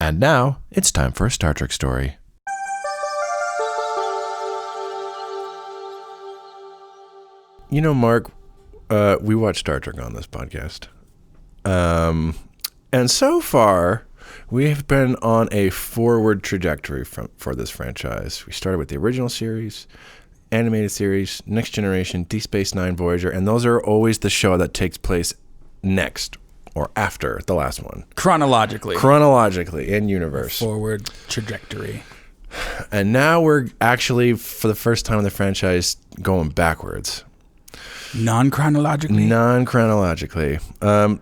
And now, it's time for a Star Trek story. You know, Mark, we watch Star Trek on this podcast. And so far, we have been on a forward trajectory for this franchise. We started with the original series, animated series, Next Generation, Deep Space Nine, Voyager, and those are always the show that takes place next or after the last one. Chronologically, in universe. Forward trajectory. And now we're actually, for the first time in the franchise, going backwards. Non-chronologically? Non-chronologically.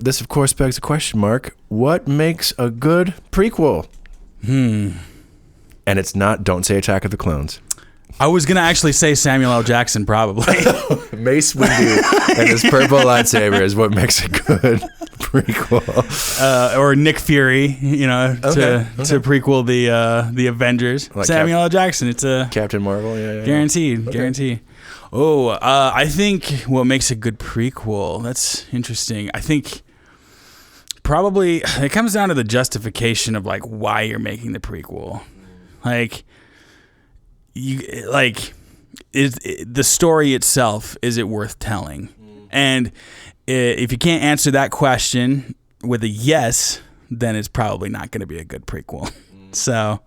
This, of course, begs the question, Mark. What makes a good prequel? And it's not Don't Say Attack of the Clones. I was going to actually say Samuel L. Jackson, probably. Mace Windu and his purple lightsaber is what makes a good prequel. Or Nick Fury, to prequel the Avengers. Like Samuel L. Jackson, it's a... Captain Marvel, yeah. Guaranteed, Okay. guaranteed. Oh, I think what makes a good prequel, that's interesting. I think probably it comes down to the justification of like why you're making the prequel. Is the story itself, is it worth telling? And if you can't answer that question with a yes, then it's probably not going to be a good prequel. So,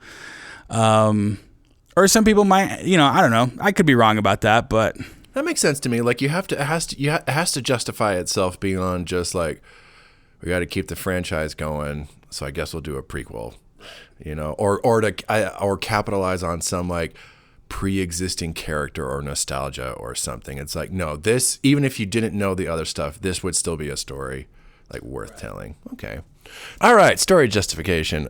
or some people might, I don't know. I could be wrong about that, but that makes sense to me. Like it has to justify itself beyond just like, we got to keep the franchise going, so I guess we'll do a prequel, or capitalize on some like pre-existing character or nostalgia or something. It's like, no, this, even if you didn't know the other stuff, this would still be a story like worth telling. Okay. All right. Story justification.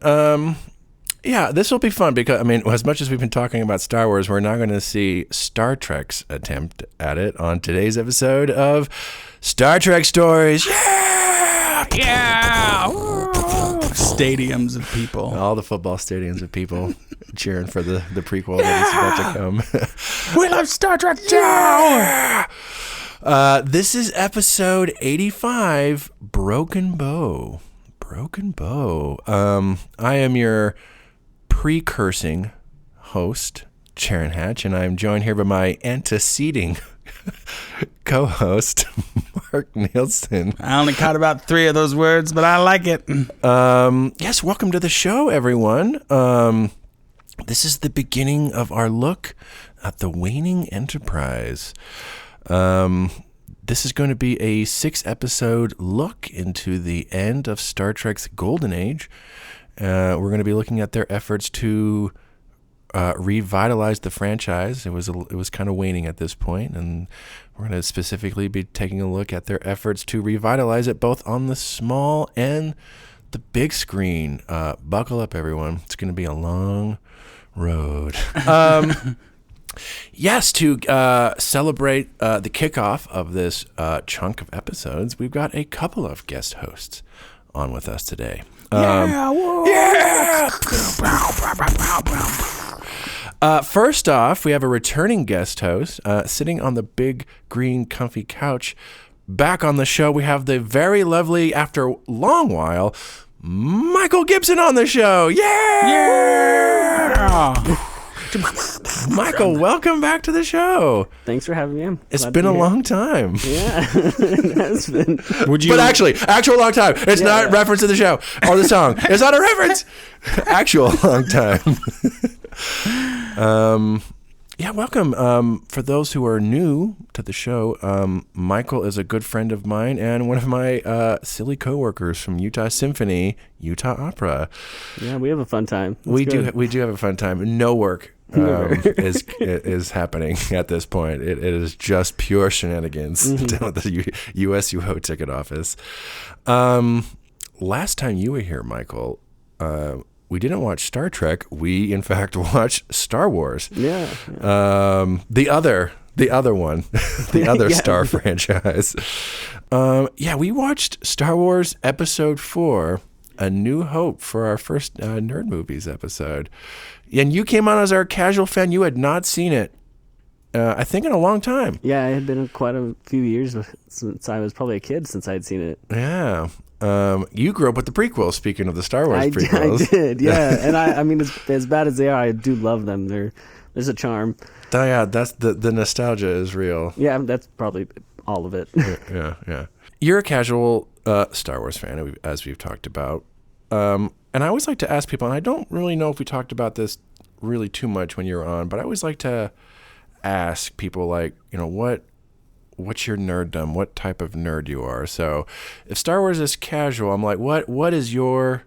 Yeah, this will be fun because, as much as we've been talking about Star Wars, we're now going to see Star Trek's attempt at it on today's episode of Star Trek Stories. Yeah! yeah. Stadiums of people. All the football stadiums of people cheering for the prequel that is about to come. We love Star Trek too! This is episode 85, Broken Bow. Broken Bow. I am your precursing host, Sharon Hatch, and I'm joined here by my anteceding co-host, Mark Nielsen. I only caught about 3 of those words, but I like it. Yes, welcome to the show, everyone. This is the beginning of our look at the Waning Enterprise. This is going to be a 6-episode look into the end of Star Trek's Golden Age. We're going to be looking at their efforts to revitalize the franchise. It was kind of waning at this point, and we're going to specifically be taking a look at their efforts to revitalize it both on the small and the big screen. Buckle up, everyone. It's going to be a long road. Yes, to celebrate the kickoff of this chunk of episodes, we've got a couple of guest hosts on with us today. First off, we have a returning guest host sitting on the big, green, comfy couch. Back on the show, we have the very lovely, after a long while, Michael Gibson on the show. Yeah! Michael, welcome back to the show. Thanks for having me in. It's been a long time. Yeah, it has been. But actually, actual long time. It's not a reference to the show or the song. It's not a reference. Actual long time. Yeah, welcome. For those who are new to the show, Michael is a good friend of mine and one of my silly coworkers from Utah Symphony, Utah Opera. Yeah, we have a fun time. We do have a fun time. No work is happening at this point. It is just pure shenanigans down at the USUO ticket office. Last time you were here, Michael, we didn't watch Star Trek. We, in fact, watched Star Wars. Yeah. The other one, the other Star franchise. We watched Star Wars Episode 4, A New Hope, for our first Nerd Movies episode. And you came on as our casual fan. You had not seen it, I think, in a long time. Yeah, it had been quite a few years since I was probably a kid since I had seen it. Yeah. You grew up with the prequels. Speaking of the Star Wars prequels, I did, yeah. And I mean, as bad as they are, I do love them. There's a charm. Oh, yeah, that's the nostalgia is real. Yeah, that's probably all of it. Yeah. You're a casual Star Wars fan, as we've talked about. And I always like to ask people, and I don't really know if we talked about this really too much when you were on, but I always like to ask people, like, what's your nerddom? What type of nerd you are? So if Star Wars is casual, I'm like, what is your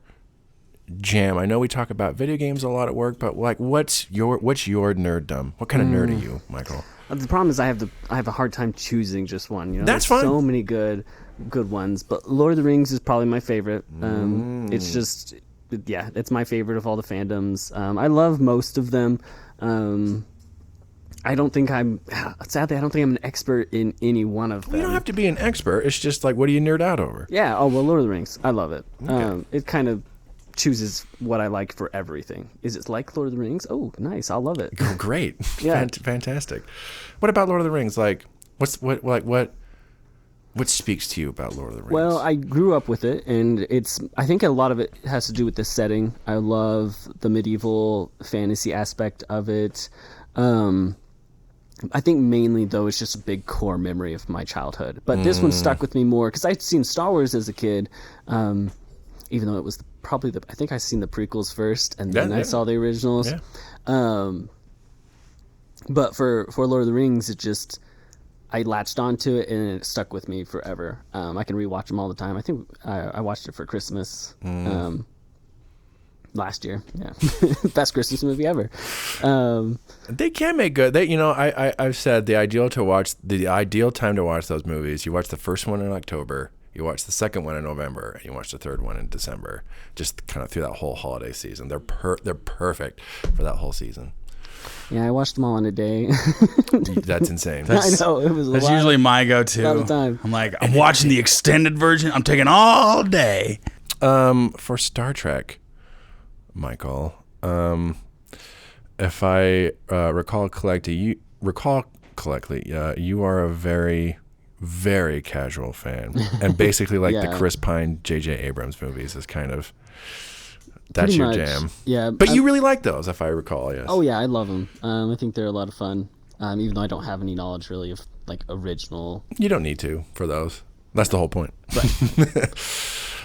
jam? I know we talk about video games a lot at work, but like, what's your nerddom? What kind of nerd are you, Michael? The problem is I have a hard time choosing just one. That's There's fine. So many good ones, but Lord of the Rings is probably my favorite. It's just, yeah, it's my favorite of all the fandoms. I love most of them. I don't think I'm an expert in any one of them. You don't have to be an expert. It's just like, what do you nerd out over? Yeah. Oh, well, Lord of the Rings. I love it. Okay. It kind of chooses what I like for everything. Is it like Lord of the Rings? Oh, nice. I'll love it. Oh, great. Yeah. Fantastic. What about Lord of the Rings? Like, what speaks to you about Lord of the Rings? Well, I grew up with it, and I think a lot of it has to do with the setting. I love the medieval fantasy aspect of it. I think mainly, though, it's just a big core memory of my childhood. But this one stuck with me more because I'd seen Star Wars as a kid, even though it was I think I seen the prequels first, and then I saw the originals. Yeah. But for Lord of the Rings, I latched onto it, and it stuck with me forever. I can rewatch them all the time. I think I watched it for Christmas last year. Yeah, best Christmas movie ever. They can make good. I've said the ideal time to watch those movies. You watch the first one in October, you watch the second one in November, and you watch the third one in December. Just kind of through that whole holiday season. They're perfect for that whole season. Yeah, I watched them all in a day. That's insane. I know, it was That's usually my go-to. A lot of time. I'm like, I'm watching the extended version. I'm taking all day. For Star Trek, Michael, if I recall correctly, you are a very, very casual fan, and basically like the Chris Pine, J.J. Abrams movies is kind of that's your jam. Yeah, but you really like those, if I recall. Yes. Oh yeah, I love them. I think they're a lot of fun. Even though I don't have any knowledge really of like original. You don't need to for those. That's the whole point.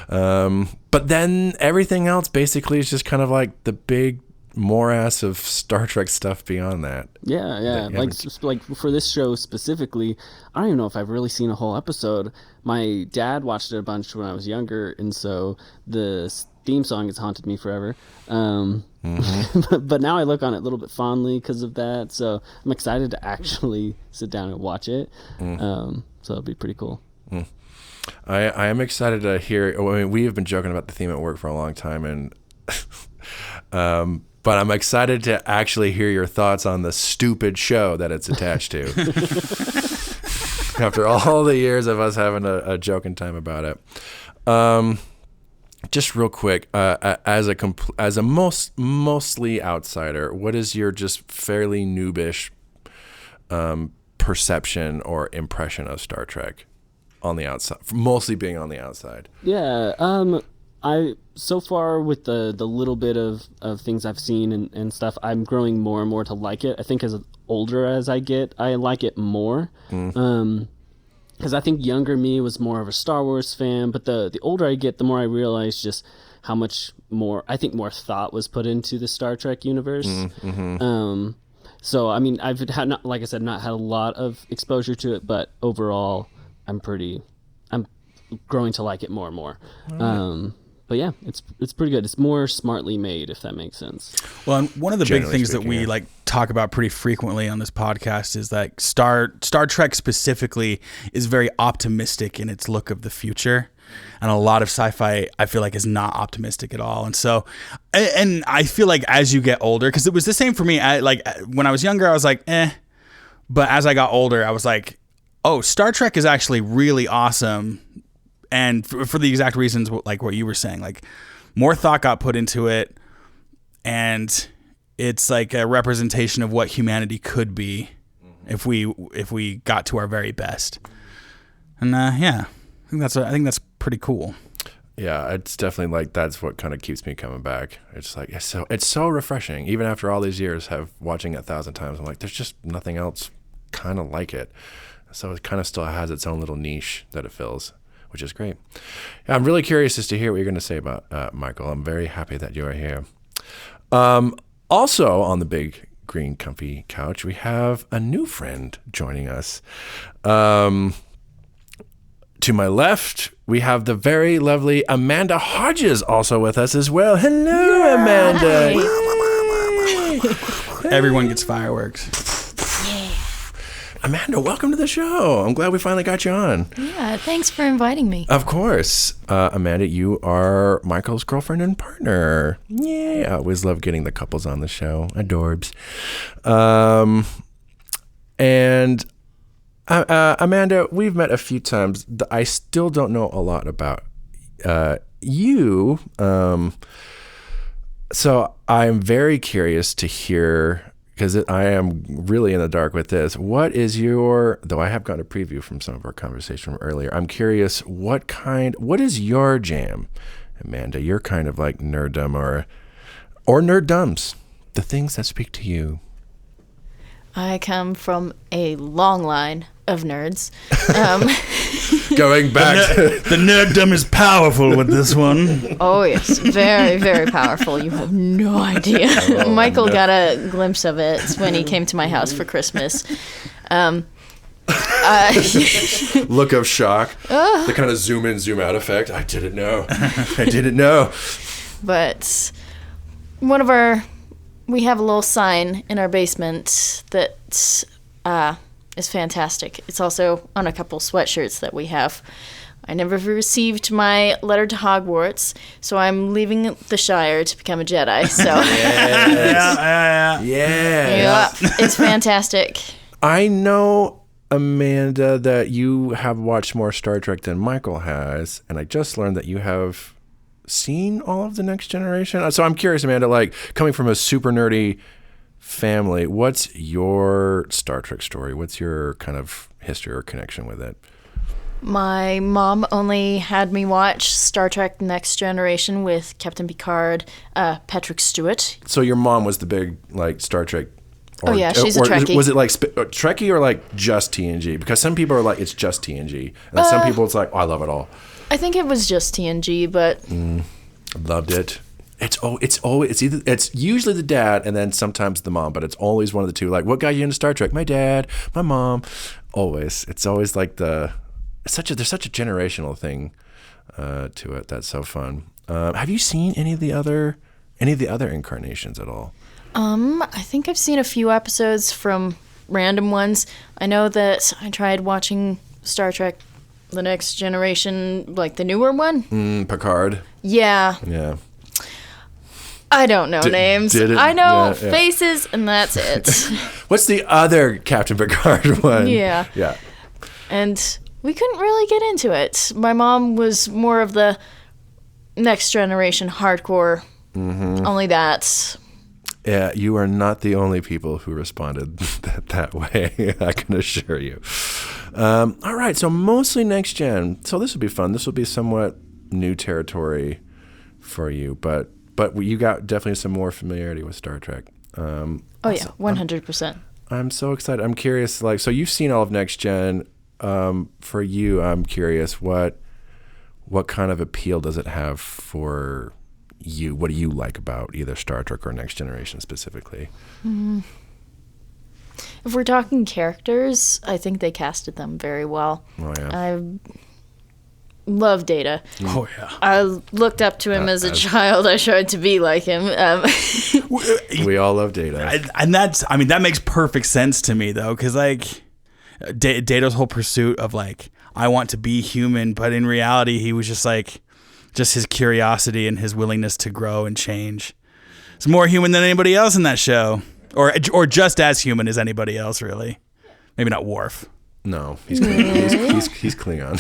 Right. But then everything else basically is just kind of like the big morass of Star Trek stuff beyond that. Yeah. Like for this show specifically, I don't even know if I've really seen a whole episode. My dad watched it a bunch when I was younger, and so the theme song has haunted me forever. But now I look on it a little bit fondly because of that. So I'm excited to actually sit down and watch it. So it'll be pretty cool. I am excited to hear. I mean, we have been joking about the theme at work for a long time, and but I'm excited to actually hear your thoughts on the stupid show that it's attached to. After all the years of us having a joking time about it. Just real quick, as a mostly outsider, what is your just fairly noobish perception or impression of Star Trek on the outside, mostly being on the outside? Yeah, I so far with the little bit of things I've seen and stuff, I'm growing more and more to like it. I think as older as I get, I like it more. Because I think younger me was more of a Star Wars fan, but the older I get, the more I realize just how much more thought was put into the Star Trek universe. So I mean, I've had not had a lot of exposure to it, but overall, I'm growing to like it more and more. But yeah, it's pretty good. It's more smartly made, if that makes sense. Well, and one of the big things that we yeah. like talk about pretty frequently on this podcast is like Star Trek specifically is very optimistic in its look of the future. And a lot of sci-fi, I feel like, is not optimistic at all. And so, and I feel like as you get older, because it was the same for me. When I was younger, I was like, eh. But as I got older, I was like, oh, Star Trek is actually really awesome. And for the exact reasons like what you were saying, like more thought got put into it, and it's like a representation of what humanity could be if we got to our very best. And yeah, I think that's pretty cool. Yeah, it's definitely like that's what kind of keeps me coming back. It's like it's so refreshing. Even after all these years, watching it 1,000 times, I'm like, there's just nothing else kind of like it. So it kind of still has its own little niche that it fills, which is great. Yeah, I'm really curious as to hear what you're going to say about Michael. I'm very happy that you are here. Also on the big green comfy couch, we have a new friend joining us. To my left, we have the very lovely Amanda Hodges also with us as well. Hello, Amanda. Everyone gets fireworks. Amanda, welcome to the show. I'm glad we finally got you on. Yeah, thanks for inviting me. Of course. Amanda, you are Michael's girlfriend and partner. Yeah, I always love getting the couples on the show. Adorbs. And Amanda, we've met a few times. I still don't know a lot about you. So I'm very curious to hear, because I am really in the dark with this. What is though I have gotten a preview from some of our conversation from earlier, I'm curious, what is your jam, Amanda? Your kind of like nerddom or nerddoms, the things that speak to you. I come from a long line of nerds. Going back. The nerddom is powerful with this one. Oh, yes. Very, very powerful. You have no idea. Michael got a glimpse of it when he came to my house for Christmas. Look of shock. The kind of zoom in, zoom out effect. I didn't know. But we have a little sign in our basement that is fantastic. It's also on a couple sweatshirts that we have. I never received my letter to Hogwarts, so I'm leaving the Shire to become a Jedi. So yeah, it's fantastic. I know, Amanda, that you have watched more Star Trek than Michael has, and I just learned that you have seen all of the Next Generation. So I'm curious, Amanda, like coming from a super nerdy family, what's your Star Trek story? What's your kind of history or connection with it? My mom only had me watch Star Trek Next Generation with Captain Picard, Patrick Stewart. So your mom was the big like Star Trek. Oh yeah, she's a Trekkie. Was it like Trekkie or like just TNG? Because some people are like it's just TNG, and then some people it's like, oh, I love it all. I think it was just TNG, but loved it. It's usually the dad and then sometimes the mom, but it's always one of the two. Like, what got you into Star Trek? My dad, my mom. Always. It's always like there's such a generational thing to it. That's so fun. Have you seen any of the other incarnations at all? I think I've seen a few episodes from random ones. I know that I tried watching Star Trek The Next Generation, like the newer one. Picard. Yeah. Yeah. I don't know names. I know faces, and that's it. What's the other Captain Picard one? Yeah. Yeah. And we couldn't really get into it. My mom was more of the Next Generation hardcore. Mm-hmm. Only that. Yeah, you are not the only people who responded that way, I can assure you. All right, so mostly Next Gen. So this will be fun. This will be somewhat new territory for you, but you got definitely some more familiarity with Star Trek. Oh yeah, 100%. I'm so excited. I'm curious, like, so you've seen all of Next Gen. For you, I'm curious, what kind of appeal does it have for you? What do you like about either Star Trek or Next Generation specifically? If we're talking characters, I think they casted them very well. Oh yeah. I love Data. Oh yeah. I looked up to him as a child. I tried to be like him. We all love Data. And that makes perfect sense to me though, because like Data's whole pursuit of like, I want to be human, but in reality he was just his curiosity and his willingness to grow and change. It's more human than anybody else in that show, or just as human as anybody else, really. Maybe not Worf. No, he's Klingon. he's Klingon.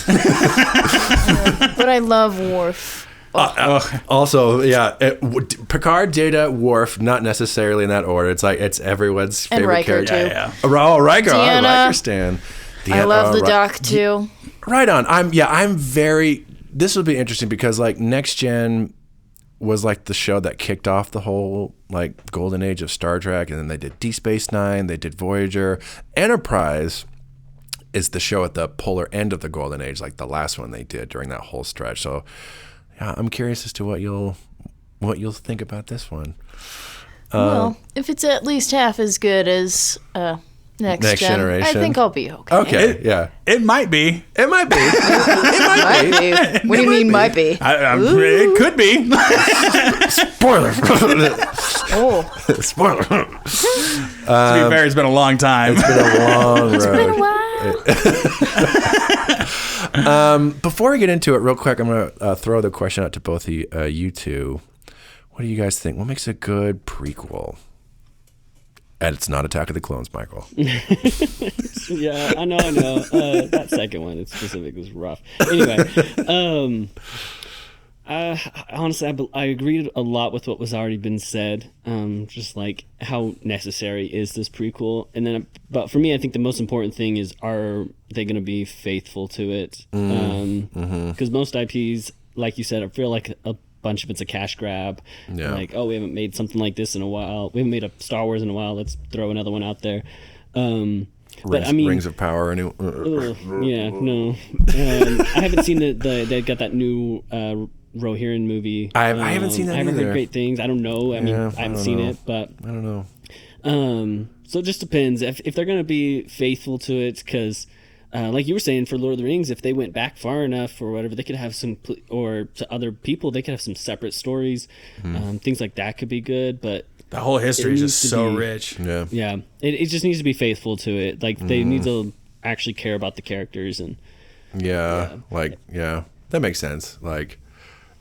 But I love Worf. Also, yeah, Picard, Data, Worf, not necessarily in that order. It's like it's everyone's favorite Riker, character. too. Yeah. Oh, Riker, Deanna. Riker stan. I love the Doc too. Right on. I'm very this will be interesting because like Next Gen was like the show that kicked off the whole like golden age of Star Trek, and then they did Deep Space Nine, they did Voyager. Enterprise is the show at the polar end of the golden age, like the last one they did during that whole stretch. So yeah, I'm curious as to what you'll think about this one. Well, if it's at least half as good as Next Gen, Generation, I think I'll be okay. Okay, yeah, It might be. it might be. It might be. Might be. What do you mean might be? It could be. Spoiler. Oh, Spoiler. To be fair, it's been a long time. It's been a long road. it's been a while. Before I get into it, real quick, I'm going to throw the question out to both of you two. What do you guys think? What makes a good prequel? And it's not Attack of the Clones, Michael. Yeah, I know. That second one in specific was rough. Anyway, honestly, I agreed a lot with what was already been said. Just like how necessary is this prequel, and then, but for me, I think the most important thing is, are they going to be faithful to it? Because most IPs, like you said, I feel like a bunch of it's a cash grab. Yeah. Like, oh, we haven't made something like this in a while. We haven't made a Star Wars in a while. Let's throw another one out there. But I mean, Rings of Power. yeah, no. I haven't seen they got that new Rohirrim movie. I haven't seen that I haven't either. heard great things. I don't know. I mean, I haven't seen it, but I don't know. so it just depends if they're gonna be faithful to it, because. Like you were saying, for Lord of the Rings, if they went back far enough or whatever, they could have some, or to other people, they could have some separate stories. Things like that could be good, but The whole history is just needs to so be- rich. Yeah. it just needs to be faithful to it. Like they need to actually care about the characters and Yeah. That makes sense. Like,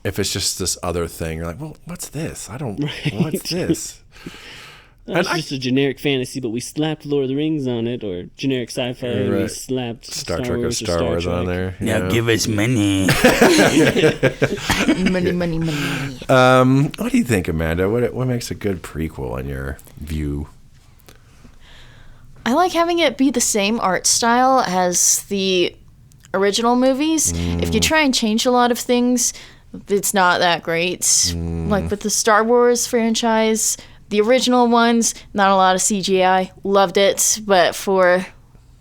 if it's just this other thing, you're like, well, what's this? What's this? it's just a generic fantasy, but we slapped Lord of the Rings on it, or generic sci-fi, and we Right. slapped Star Trek or Star Wars on there. Now give us money. money. What do you think, Amanda? What makes a good prequel in your view? I like having it be the same art style as the original movies. If you try and change a lot of things, it's not that great. Like with the Star Wars franchise, the original ones, not a lot of CGI. Loved it, but for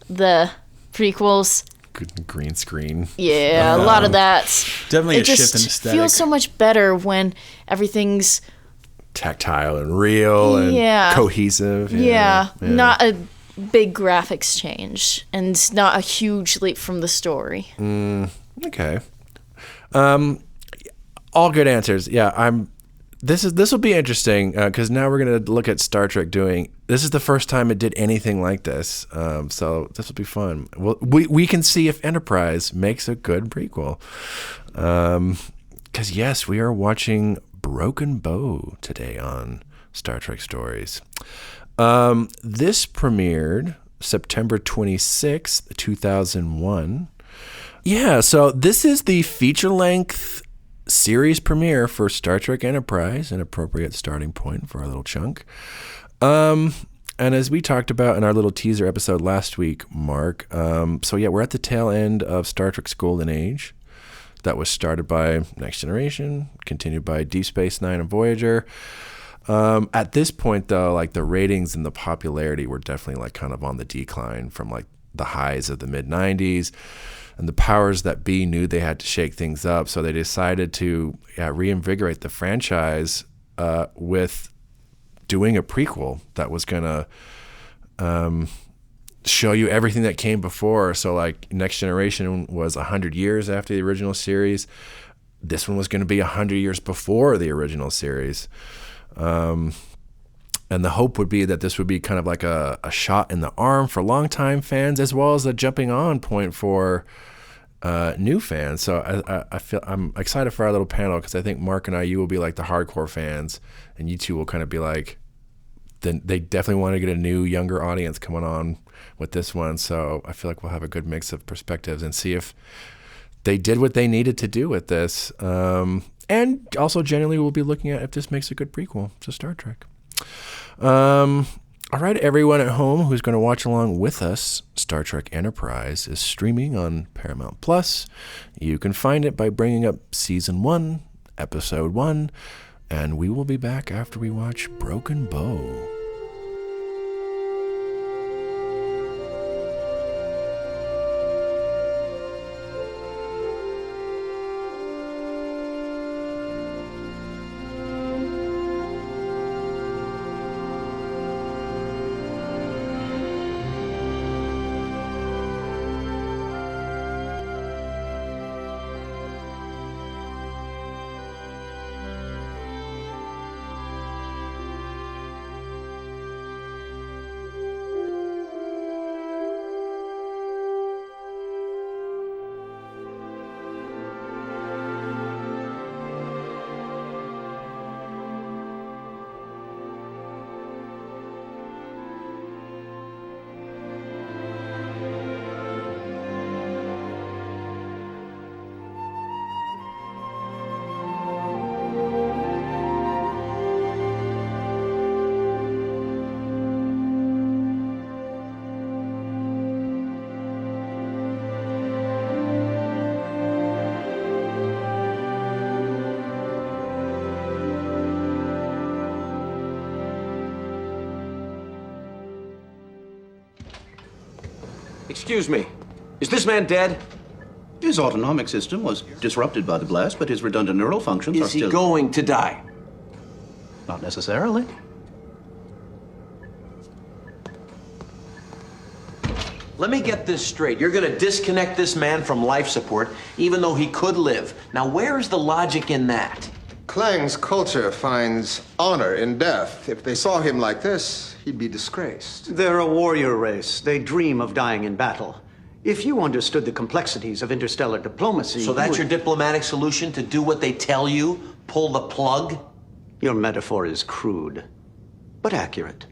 the prequels, Good green screen. yeah, a lot of that. Definitely It a shift in just aesthetic. feels so much better when everything's Tactile and real and Yeah. cohesive. yeah, not a big graphics change and not a huge leap from the story. Okay. All good answers. Yeah, This will be interesting because now we're gonna look at Star Trek doing. This is the first time it did anything like this, so this will be fun. Well, we can see if Enterprise makes a good prequel. Because yes, we are watching Broken Bow today on Star Trek Stories. This premiered September 26th, 2001. Yeah, so this is the feature-length series premiere for Star Trek Enterprise, an appropriate starting point for our little chunk. And as we talked about in our little teaser episode last week, Mark, so yeah, we're at the tail end of Star Trek's golden age. That was started by Next Generation, continued by Deep Space Nine and Voyager. At this point, though, like the ratings and the popularity were definitely like kind of on the decline from like the highs of the mid-90s. And the powers that be knew they had to shake things up, so they decided to reinvigorate the franchise with doing a prequel that was going to show you everything that came before. So, like, Next Generation was 100 years after the original series. This one was going to be 100 years before the original series. And the hope would be that this would be kind of like a shot in the arm for longtime fans, as well as a jumping on point for new fans. So I feel I'm excited for our little panel because I think Mark and you will be like the hardcore fans, and you two will kind of be like, then they definitely want to get a new, younger audience coming on with this one. So I feel like we'll have a good mix of perspectives and see if they did what they needed to do with this. And also generally we'll be looking at if this makes a good prequel to Star Trek. All right, everyone at home who's going to watch along with us, Star Trek Enterprise is streaming on Paramount Plus. You can find it by bringing up Season 1, Episode 1, and we will be back after we watch Broken Bow. Excuse me, is this man dead? His autonomic system was disrupted by the blast, but his redundant neural functions are Is he still... going to die? Not necessarily. Let me get this straight. You're going to disconnect this man from life support, even though he could live. Now, where is the logic in that? Klang's culture finds honor in death. If they saw him like this, he'd be disgraced. They're a warrior race. They dream of dying in battle. If you understood the complexities of interstellar diplomacy... So that's your diplomatic solution, to do what they tell you? Pull the plug? Your metaphor is crude, but accurate.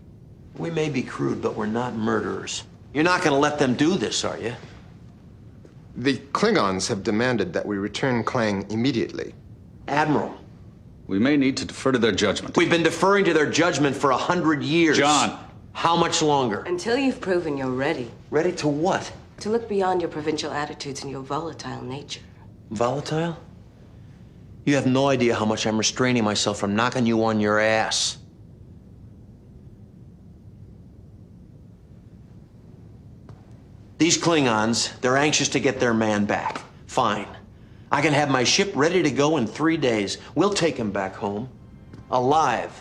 We may be crude, but we're not murderers. You're not going to let them do this, are you? The Klingons have demanded that we return Klang immediately. Admiral, We may need to defer to their judgment. we've been deferring to their judgment for 100 years. John. How much longer? Until you've proven you're ready Ready to what? to look beyond your provincial attitudes and your volatile nature. Volatile? You have no idea how much I'm restraining myself from knocking you on your ass. These Klingons, they're anxious to get their man back. Fine. I can have my ship ready to go in 3 days. We'll take him back home. Alive.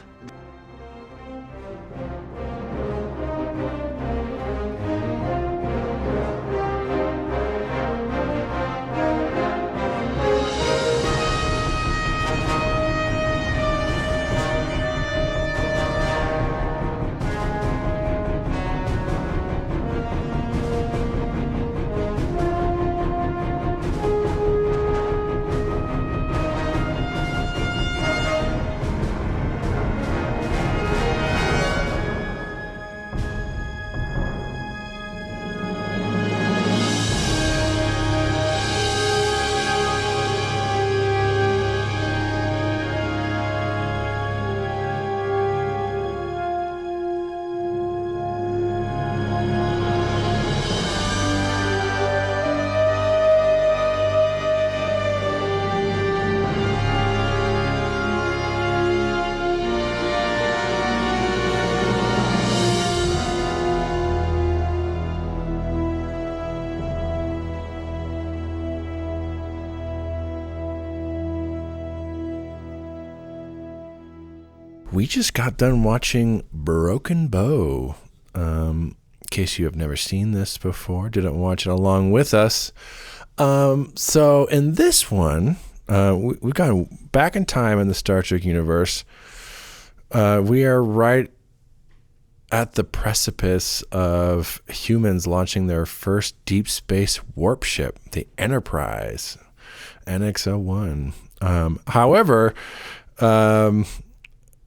We just got done watching Broken Bow. In case you have never seen this before, didn't watch it along with us. So in this one, we've gone back in time in the Star Trek universe. We are right at the precipice of humans launching their first deep space warp ship, the Enterprise, NX-01. However,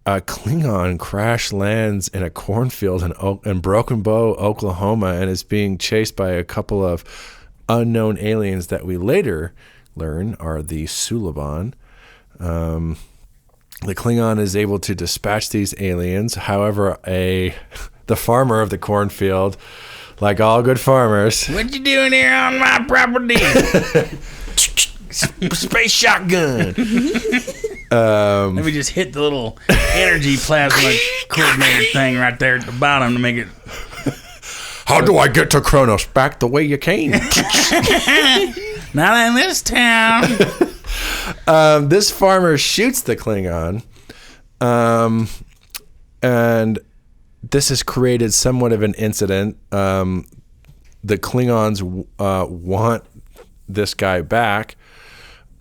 a Klingon crash lands in a cornfield in Broken Bow, Oklahoma, and is being chased by a couple of unknown aliens that we later learn are the Suliban. The Klingon is able to dispatch these aliens. However, a the farmer of the cornfield, like all good farmers. What you doing here on my property? Space shotgun. Let me just hit the little energy plasma coordinator thing right there at the bottom to make it. How do I get to Kronos back the way you came? Not in this town. This farmer shoots the Klingon, and this has created somewhat of an incident. The Klingons want this guy back.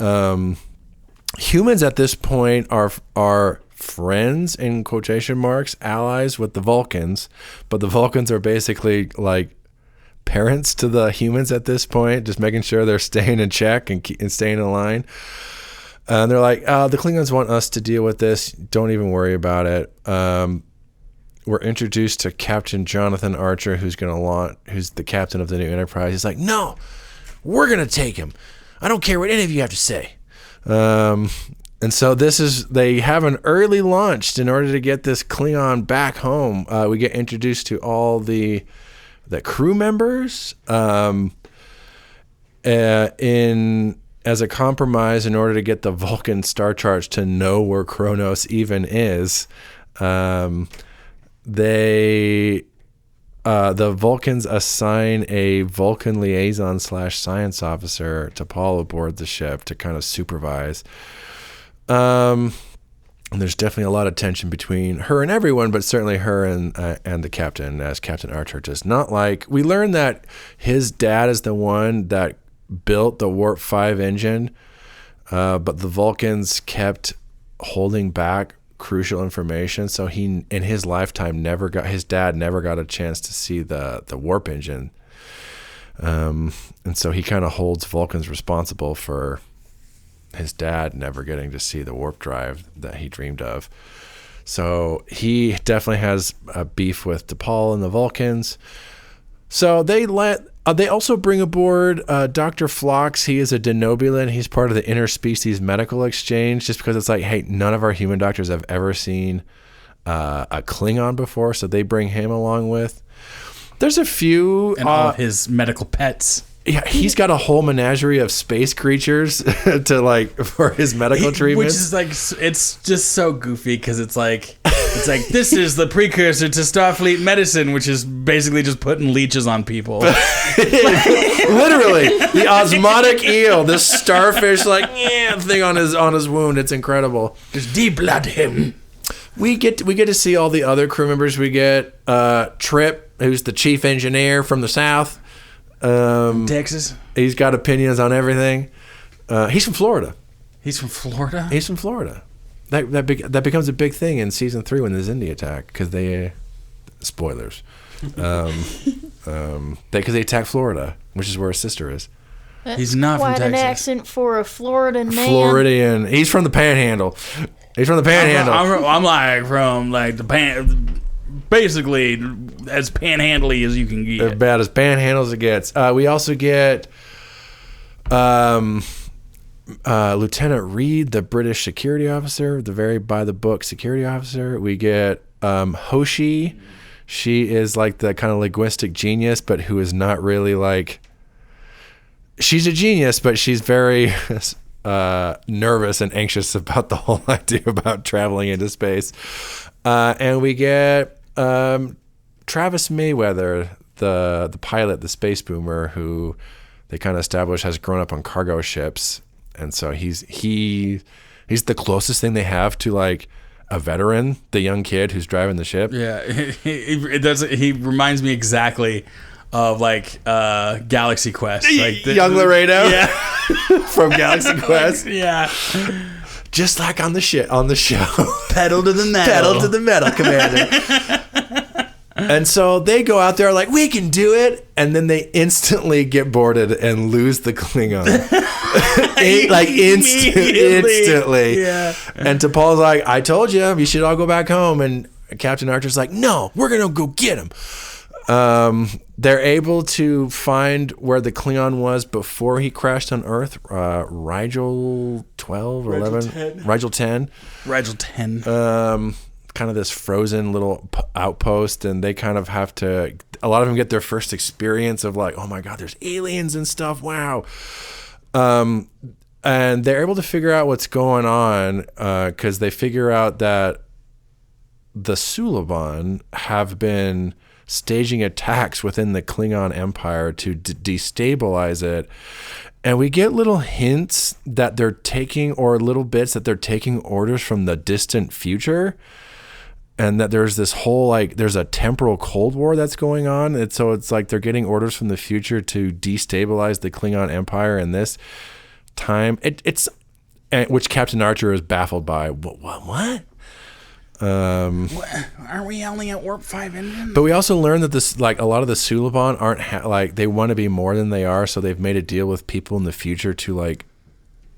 Humans at this point are friends, in quotation marks, allies with the Vulcans, but the Vulcans are basically like parents to the humans at this point, just making sure they're staying in check and staying in line. And they're like, the Klingons want us to deal with this. Don't even worry about it. We're introduced to Captain Jonathan Archer, who's the captain of the new Enterprise. He's like, no, we're going to take him. I don't care what any of you have to say. And so they have an early launch in order to get this Klingon back home. We get introduced to all the crew members as a compromise in order to get the Vulcan star charts to know where Kronos even is. The Vulcans assign a Vulcan liaison / science officer to Paul aboard the ship to kind of supervise. And there's definitely a lot of tension between her and everyone, but certainly her and the captain, as Captain Archer does not like. We learn that his dad is the one that built the Warp 5 engine, but the Vulcans kept holding back crucial information, so he in his lifetime his dad never got a chance to see the warp engine, and so he kind of holds Vulcans responsible for his dad never getting to see the warp drive that he dreamed of. So he definitely has a beef with T'Pol and the Vulcans. So they also bring aboard Dr. Phlox. He is a Denobulan. He's part of the interspecies medical exchange, just because it's like, hey, none of our human doctors have ever seen a Klingon before, so they bring him along with. There's a few... And all of his medical pets. Yeah, he's got a whole menagerie of space creatures for his medical treatment. Which is like, it's just so goofy because it's like this is the precursor to Starfleet medicine, which is basically just putting leeches on people. Literally, the osmotic eel, this starfish thing on his wound. It's incredible. Just de-blood him. We get to see all the other crew members. We get Trip, who's the chief engineer from the South. Texas. He's got opinions on everything. He's from Florida. He's from Florida? He's from Florida. That becomes a big thing in season 3 when the Xindi attack, because they spoilers. Because they attack Florida, which is where his sister is. That's he's not from Texas. Quite an accent for a Floridian man. Floridian. He's from the Panhandle. I'm like from like the basically as panhandly as you can get. About as panhandle as it gets. We also get Lieutenant Reed, the British security officer, the very by-the-book security officer. We get Hoshi. She is like the kind of linguistic genius, but who is not really like... She's a genius, but she's very nervous and anxious about the whole idea about traveling into space. And we get Travis Mayweather, the pilot, the space boomer, who they kind of establish has grown up on cargo ships. And so he's the closest thing they have to like a veteran, the young kid who's driving the ship. Yeah, he reminds me exactly of like Galaxy Quest, like young Laredo, yeah, from Galaxy Quest. Yeah, just like on the show. Pedal to the metal, Commander. And so they go out there like, we can do it, and then they instantly get boarded and lose the Klingon. Instantly. Yeah. And T'Pol's like, I told you should all go back home. And Captain Archer's like, no, we're gonna go get him. They're able to find where the Klingon was before he crashed on Earth. Rigel 12 or 11? Rigel 10. Rigel 10. kind of this frozen little outpost, and they kind of have to. A lot of them get their first experience of like, oh my god, there's aliens and stuff. Wow. And they're able to figure out what's going on because they figure out that the Suliban have been staging attacks within the Klingon Empire to destabilize it. And we get little hints that they're taking, or little bits that they're taking orders from the distant future. And that there's this whole, like, there's a temporal Cold War that's going on. And so it's like they're getting orders from the future to destabilize the Klingon Empire in this time. It's which Captain Archer is baffled by. What? Aren't we only at warp 5 engine? But we also learned that this, like, a lot of the Suliban aren't like, they want to be more than they are, so they've made a deal with people in the future to like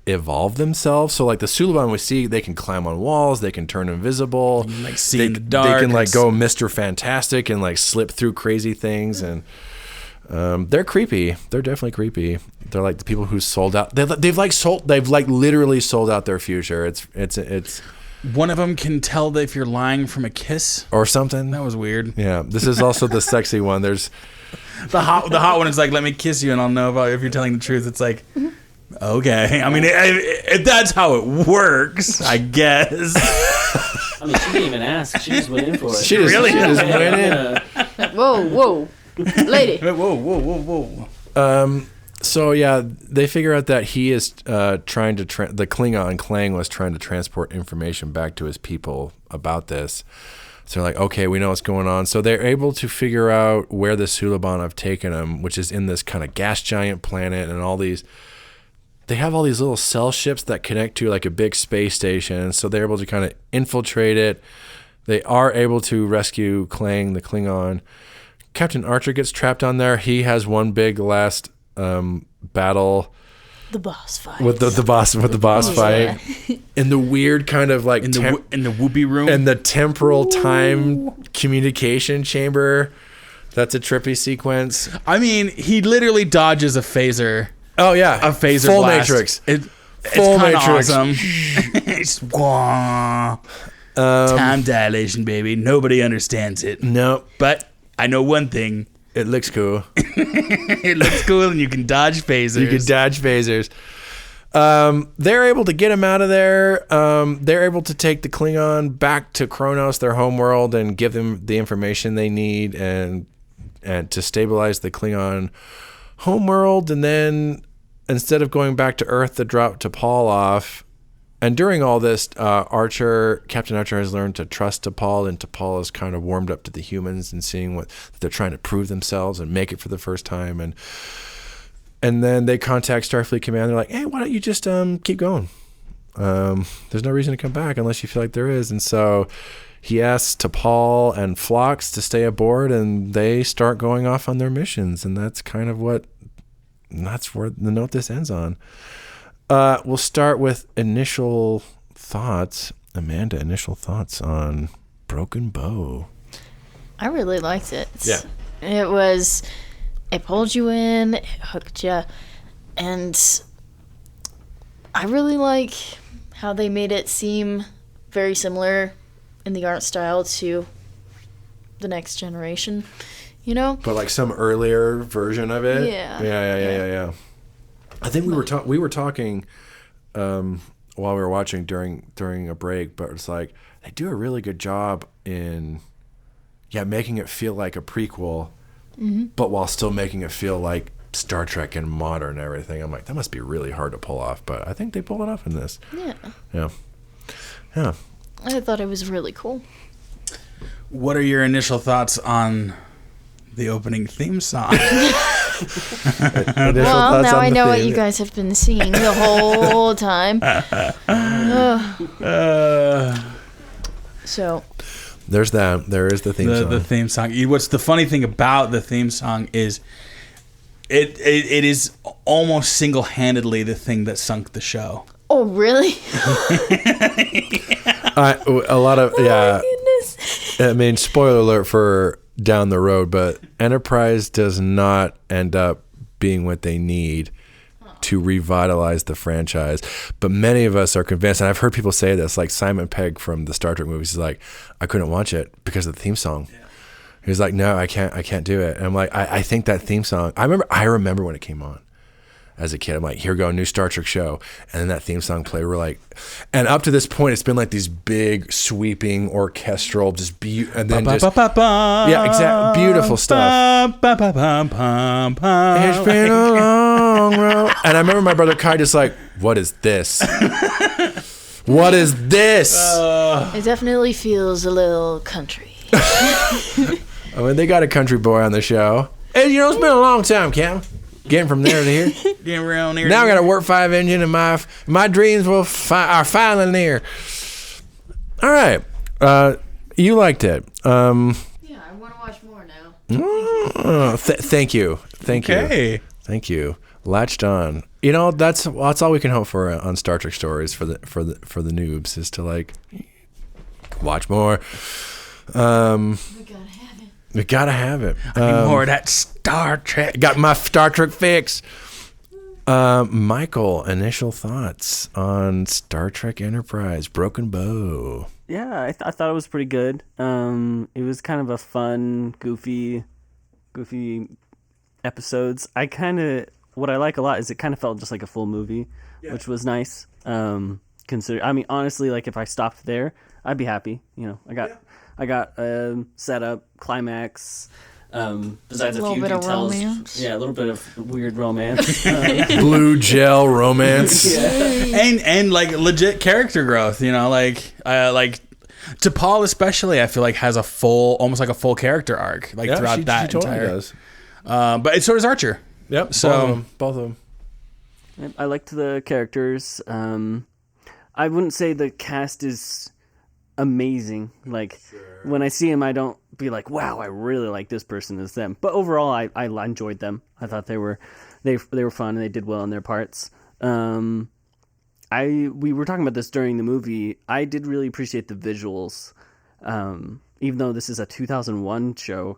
evolve themselves. So like the Suliban we see, they can climb on walls, they can turn invisible, like see in the dark. They can like go Mr. Fantastic and like slip through crazy things, and they're creepy. They're definitely creepy. They're like the people who sold out. They've literally sold out their future. It's one of them can tell that if you're lying from a kiss or something. That was weird. Yeah, this is also the sexy one. There's the hot one is like, let me kiss you and I'll know if you're telling the truth. It's like, okay. I mean, if that's how it works, I guess. I mean, she didn't even ask. She just went in for it. She just went in. Whoa, lady. Whoa. So yeah, they figure out that he is trying to the Klingon Klang was trying to transport information back to his people about this. So they're like, okay, we know what's going on. So they're able to figure out where the Suliban have taken him, which is in this kind of gas giant planet, and all these. They have all these little cell ships that connect to like a big space station. So they're able to kind of infiltrate it. They are able to rescue Klang, the Klingon. Captain Archer gets trapped on there. He has one big last battle, the boss fight with the boss fight in the weird kind of like in the whoopee room, in the temporal time communication chamber. That's a trippy sequence. I mean, he literally dodges a phaser. Oh yeah, a phaser full blast. Matrix. It's Matrix. Awesome. It's time dilation, baby. Nobody understands it. No, but I know one thing. It looks cool. It looks cool, and you can dodge phasers. You can dodge phasers. They're able to get him out of there. They're able to take the Klingon back to Kronos, their homeworld, and give them the information they need and to stabilize the Klingon homeworld. And then instead of going back to Earth, they drop T'Pol off. And during all this, Captain Archer has learned to trust T'Pol, and T'Pol is kind of warmed up to the humans and seeing what they're trying to prove themselves and make it for the first time. And then they contact Starfleet Command. They're like, hey, why don't you just keep going? There's no reason to come back unless you feel like there is. And so he asks T'Pol and Phlox to stay aboard, and they start going off on their missions. And that's kind of that's where the note this ends on. We'll start with initial thoughts. Amanda, initial thoughts on Broken Bow. I really liked it. Yeah. It pulled you in, it hooked you, and I really like how they made it seem very similar in the art style to the Next Generation, you know? But like some earlier version of it? Yeah. Yeah. I think we were talking while we were watching during a break, but it's like they do a really good job in making it feel like a prequel, but while still making it feel like Star Trek and modern and everything. I'm like, that must be really hard to pull off, but I think they pull it off in this. Yeah. I thought it was really cool. What are your initial thoughts on the opening theme song? Well, now I know what you guys have been singing the whole time. So there's that. There is the theme song. The theme song. What's the funny thing about the theme song is it is almost single-handedly the thing that sunk the show. Oh, really? A lot of goodness. I mean, spoiler alert for down the road, but Enterprise does not end up being what they need to revitalize the franchise. But many of us are convinced, and I've heard people say this, like Simon Pegg from the Star Trek movies is like, I couldn't watch it because of the theme song. Yeah. He was like, no, I can't do it. And I'm like, I think that theme song, I remember when it came on as a kid. I'm like, here we go, new Star Trek show. And then that theme song played. We're like, and up to this point, it's been like these big, sweeping, orchestral, just and then just, yeah, exactly, beautiful stuff. It's been a long road. And I remember my brother Kai just like, what is this? What is this? It definitely feels a little country. I mean, they got a country boy on the show. And you know, it's been a long time, Cam. Getting from there to here. Getting around here. Now I got a Warp 5 engine, and my dreams are finally near. All right. You liked it. Yeah, I want to watch more now. Thank you. Okay. Thank you. Latched on. You know, that's all we can hope for on Star Trek stories for the noobs is to like watch more. We gotta have it. I need more of that Star Trek. Got my Star Trek fix. Michael, initial thoughts on Star Trek Enterprise, Broken Bow. Yeah, I thought it was pretty good. It was kind of a fun, goofy episodes. What I like a lot is it kind of felt just like a full movie, which was nice. Honestly, like if I stopped there, I'd be happy. You know, I got setup, climax. Besides a little few bit details, of romance. Yeah, a little bit of weird romance. Blue gel romance. And like legit character growth, you know, like T'Pol especially, I feel like has almost like a full character arc, like throughout that she totally entire. Does. But so does Archer. Yep. So both of them. I liked the characters. I wouldn't say the cast is amazing. Like when I see them, I don't be like, wow, I really like this person as them. But overall, I enjoyed them. I thought they were fun and they did well in their parts. We were talking about this during the movie. I did really appreciate the visuals. Even though this is a 2001 show,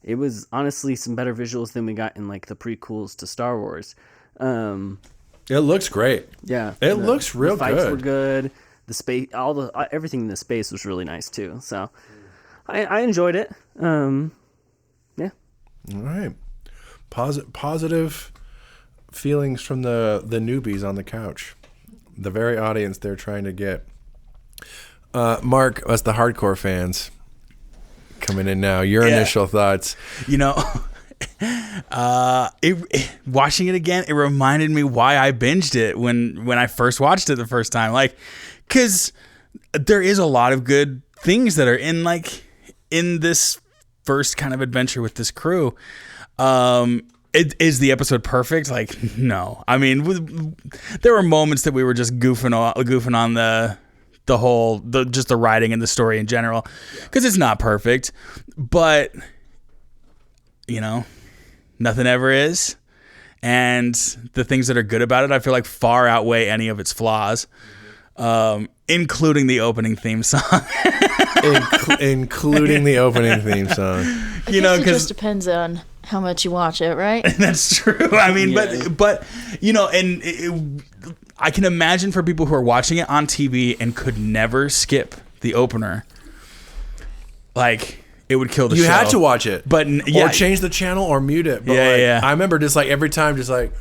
it was honestly some better visuals than we got in like the prequels to Star Wars. It looks great. Yeah, it looks real good. The fights were good. The space, everything in the space was really nice too. So I enjoyed it. Yeah. All right. Positive feelings from the newbies on the couch, the very audience they're trying to get. Mark, us the hardcore fans coming in now. Your initial thoughts. You know, watching it again, it reminded me why I binged it when I first watched it the first time. Like, because there is a lot of good things that are in this first kind of adventure with this crew. Is the episode perfect? Like, no. I mean, there were moments that we were just goofing on the writing and the story in general, because it's not perfect, but you know, nothing ever is, and the things that are good about it, I feel like far outweigh any of its flaws, including the opening theme song. Including the opening theme song. You know, because it just depends on how much you watch it, right? That's true. I mean, but you know, and I can imagine for people who are watching it on TV and could never skip the opener, like it would kill the show. You had to watch it, but or change the channel or mute it. But I remember just like every time, just like.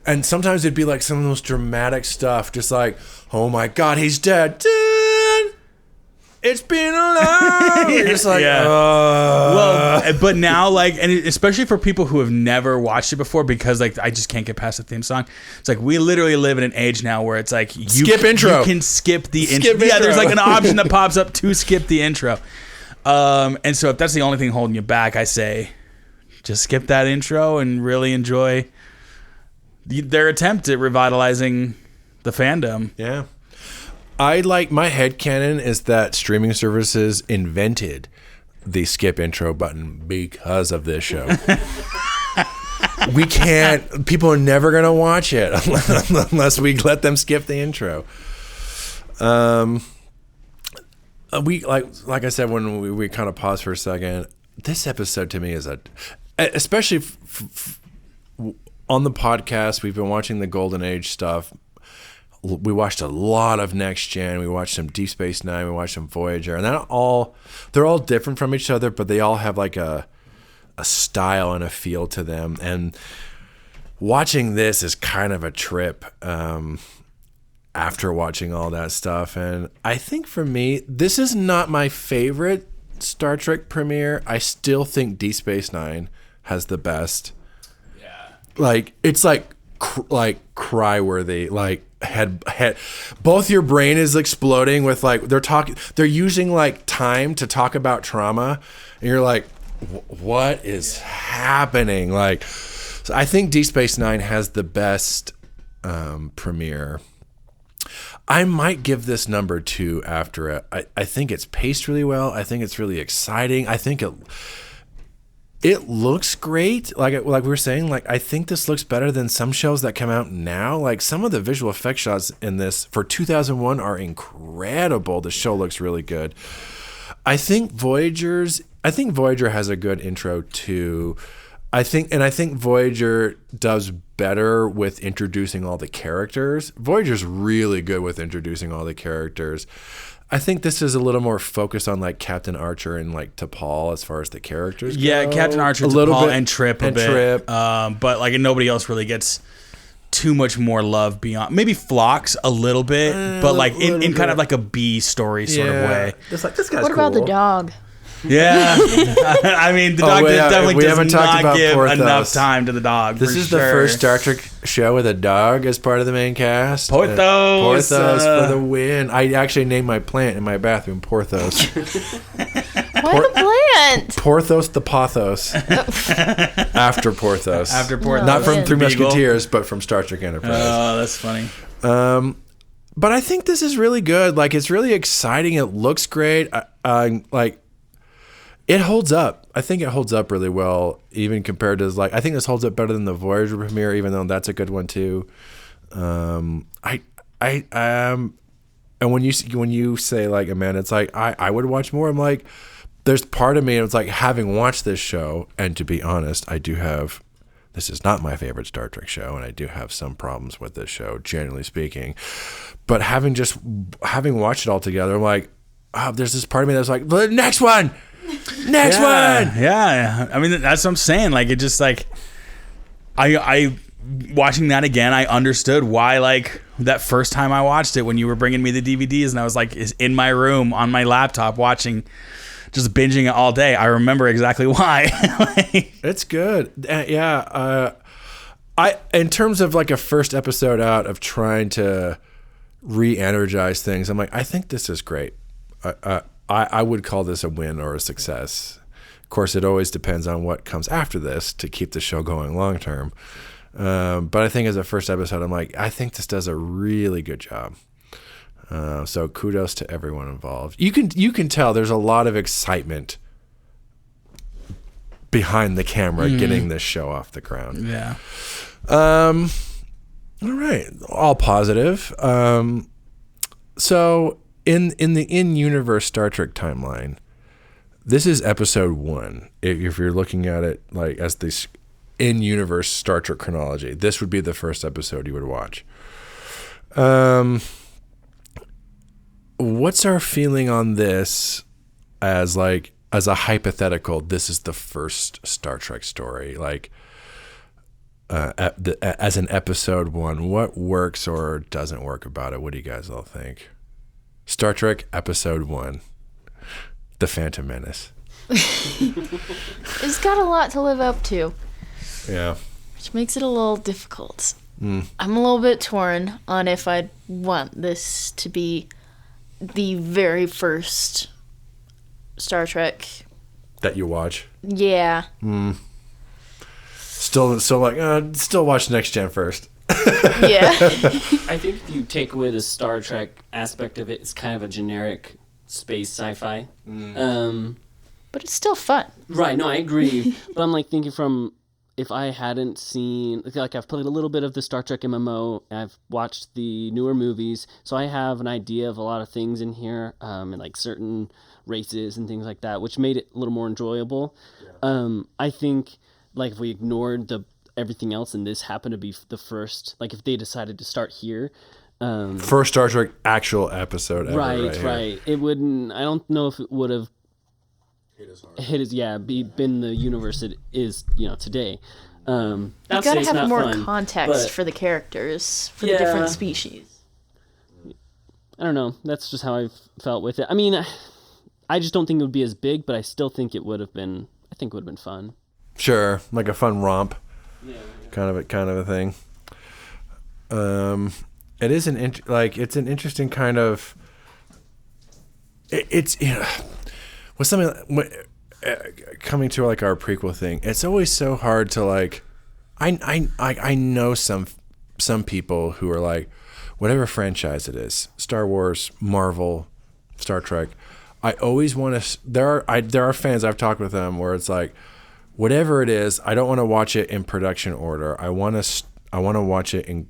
And sometimes it'd be like some of the most dramatic stuff, just like, oh my God, he's dead. Dude, it's been a long. You're just like, well, but now, like, and especially for people who have never watched it before, because like I just can't get past the theme song. It's like we literally live in an age now where it's like skip intro. You can skip the intro. Yeah, there's like an option that pops up to skip the intro. And so if that's the only thing holding you back, I say just skip that intro and really enjoy their attempt at revitalizing the fandom. Yeah. I like, my headcanon is that streaming services invented the skip intro button because of this show. People are never going to watch it unless we let them skip the intro. We like I said, when we kind of pause for a second, this episode to me is especially on the podcast, we've been watching the Golden Age stuff. We watched a lot of Next Gen. We watched some Deep Space Nine. We watched some Voyager, and they're all different from each other, but they all have like a style and a feel to them. And watching this is kind of a trip after watching all that stuff. And I think for me, this is not my favorite Star Trek premiere. I still think Deep Space Nine has the best. Yeah, like it's like cry-worthy. Like head, both your brain is exploding with like they're using like time to talk about trauma, and you're like, what is happening? Like, so I think Deep Space Nine has the best premiere. I might give this number 2 after it. I think it's paced really well. I think it's really exciting. I think it looks great. Like we were saying, like I think this looks better than some shows that come out now. Like some of the visual effect shots in this for 2001 are incredible. The show looks really good. I think Voyager has a good intro too. I think Voyager does better with introducing all the characters. Voyager's really good with introducing all the characters. I think this is a little more focused on like Captain Archer and like T'Pol as far as the characters go. Yeah, Captain Archer, T'Pol, and Trip a bit. But like nobody else really gets too much more love beyond maybe Phlox a little bit, but like in kind of like a B story sort of way. It's like this guy's What about the dog? Yeah, I mean the dog definitely does not give Porthos. enough time to the dog. This is the first Star Trek show with a dog as part of the main cast. Porthos, Porthos for the win. I actually named my plant in my bathroom Porthos. What plant? Porthos the Pothos. After Porthos. Not from Three Musketeers, but from Star Trek Enterprise. Oh, that's funny. But I think this is really good. Like, it's really exciting. It looks great. Like, it holds up. I think it holds up really well, even compared to like. I think this holds up better than the Voyager premiere, even though that's a good one too. And when you say like, Amanda, it's like I would watch more. I'm like, there's part of me. It's like having watched this show, and to be honest, I do have. This is not my favorite Star Trek show, and I do have some problems with this show, generally speaking. But having watched it all together, I'm like, oh, there's this part of me that's like, the next one. Yeah. I mean, that's what I'm saying. Like, it just like, I watching that again, I understood why, like, that first time I watched it when you were bringing me the DVDs, and I was like, is in my room on my laptop watching. Just binging it all day. I remember exactly why. It's good. Yeah. In terms of like a first episode out of trying to re-energize things, I'm like, I think this is great. I would call this a win or a success. Of course, it always depends on what comes after this to keep the show going long term. But I think as a first episode, I'm like, I think this does a really good job. So kudos to everyone involved. You can tell there's a lot of excitement behind the camera getting this show off the ground. Yeah. All right. All positive. So in the in-universe Star Trek timeline, this is episode 1. If you're looking at it like as this in-universe Star Trek chronology, this would be the first episode you would watch. What's our feeling on this as a hypothetical? This is the first Star Trek story, like as an episode 1. What works or doesn't work about it? What do you guys all think? Star Trek episode 1, The Phantom Menace. It's got a lot to live up to. Yeah, which makes it a little difficult. I'm a little bit torn on if I'd want this to be the very first Star Trek that you watch. Yeah. Still watch Next Gen first. Yeah. I think if you take away the Star Trek aspect of it, it's kind of a generic space sci-fi. But it's still fun. Right. No, I agree. But I'm like thinking from. If I hadn't seen, like I've played a little bit of the Star Trek MMO, I've watched the newer movies, so I have an idea of a lot of things in here, and like certain races and things like that, which made it a little more enjoyable. Yeah. I think like if we ignored everything else, and this happened to be the first, like if they decided to start here. First Star Trek actual episode ever. Right. It wouldn't, I don't know if it would have been the universe it is, today. You gotta have more context for the characters, for the different species. I don't know. That's just how I felt with it. I mean, I just don't think it would be as big, but I still think it would have been. I think it would have been fun. Sure, like a fun romp, kind of a thing. It is it's an interesting kind of. It's with something coming to like our prequel thing. It's always so hard to like. I know some people who are like, whatever franchise it is, Star Wars, Marvel, Star Trek. I always want to. There are fans I've talked with them where it's like, whatever it is, I don't want to watch it in production order. I want to watch it in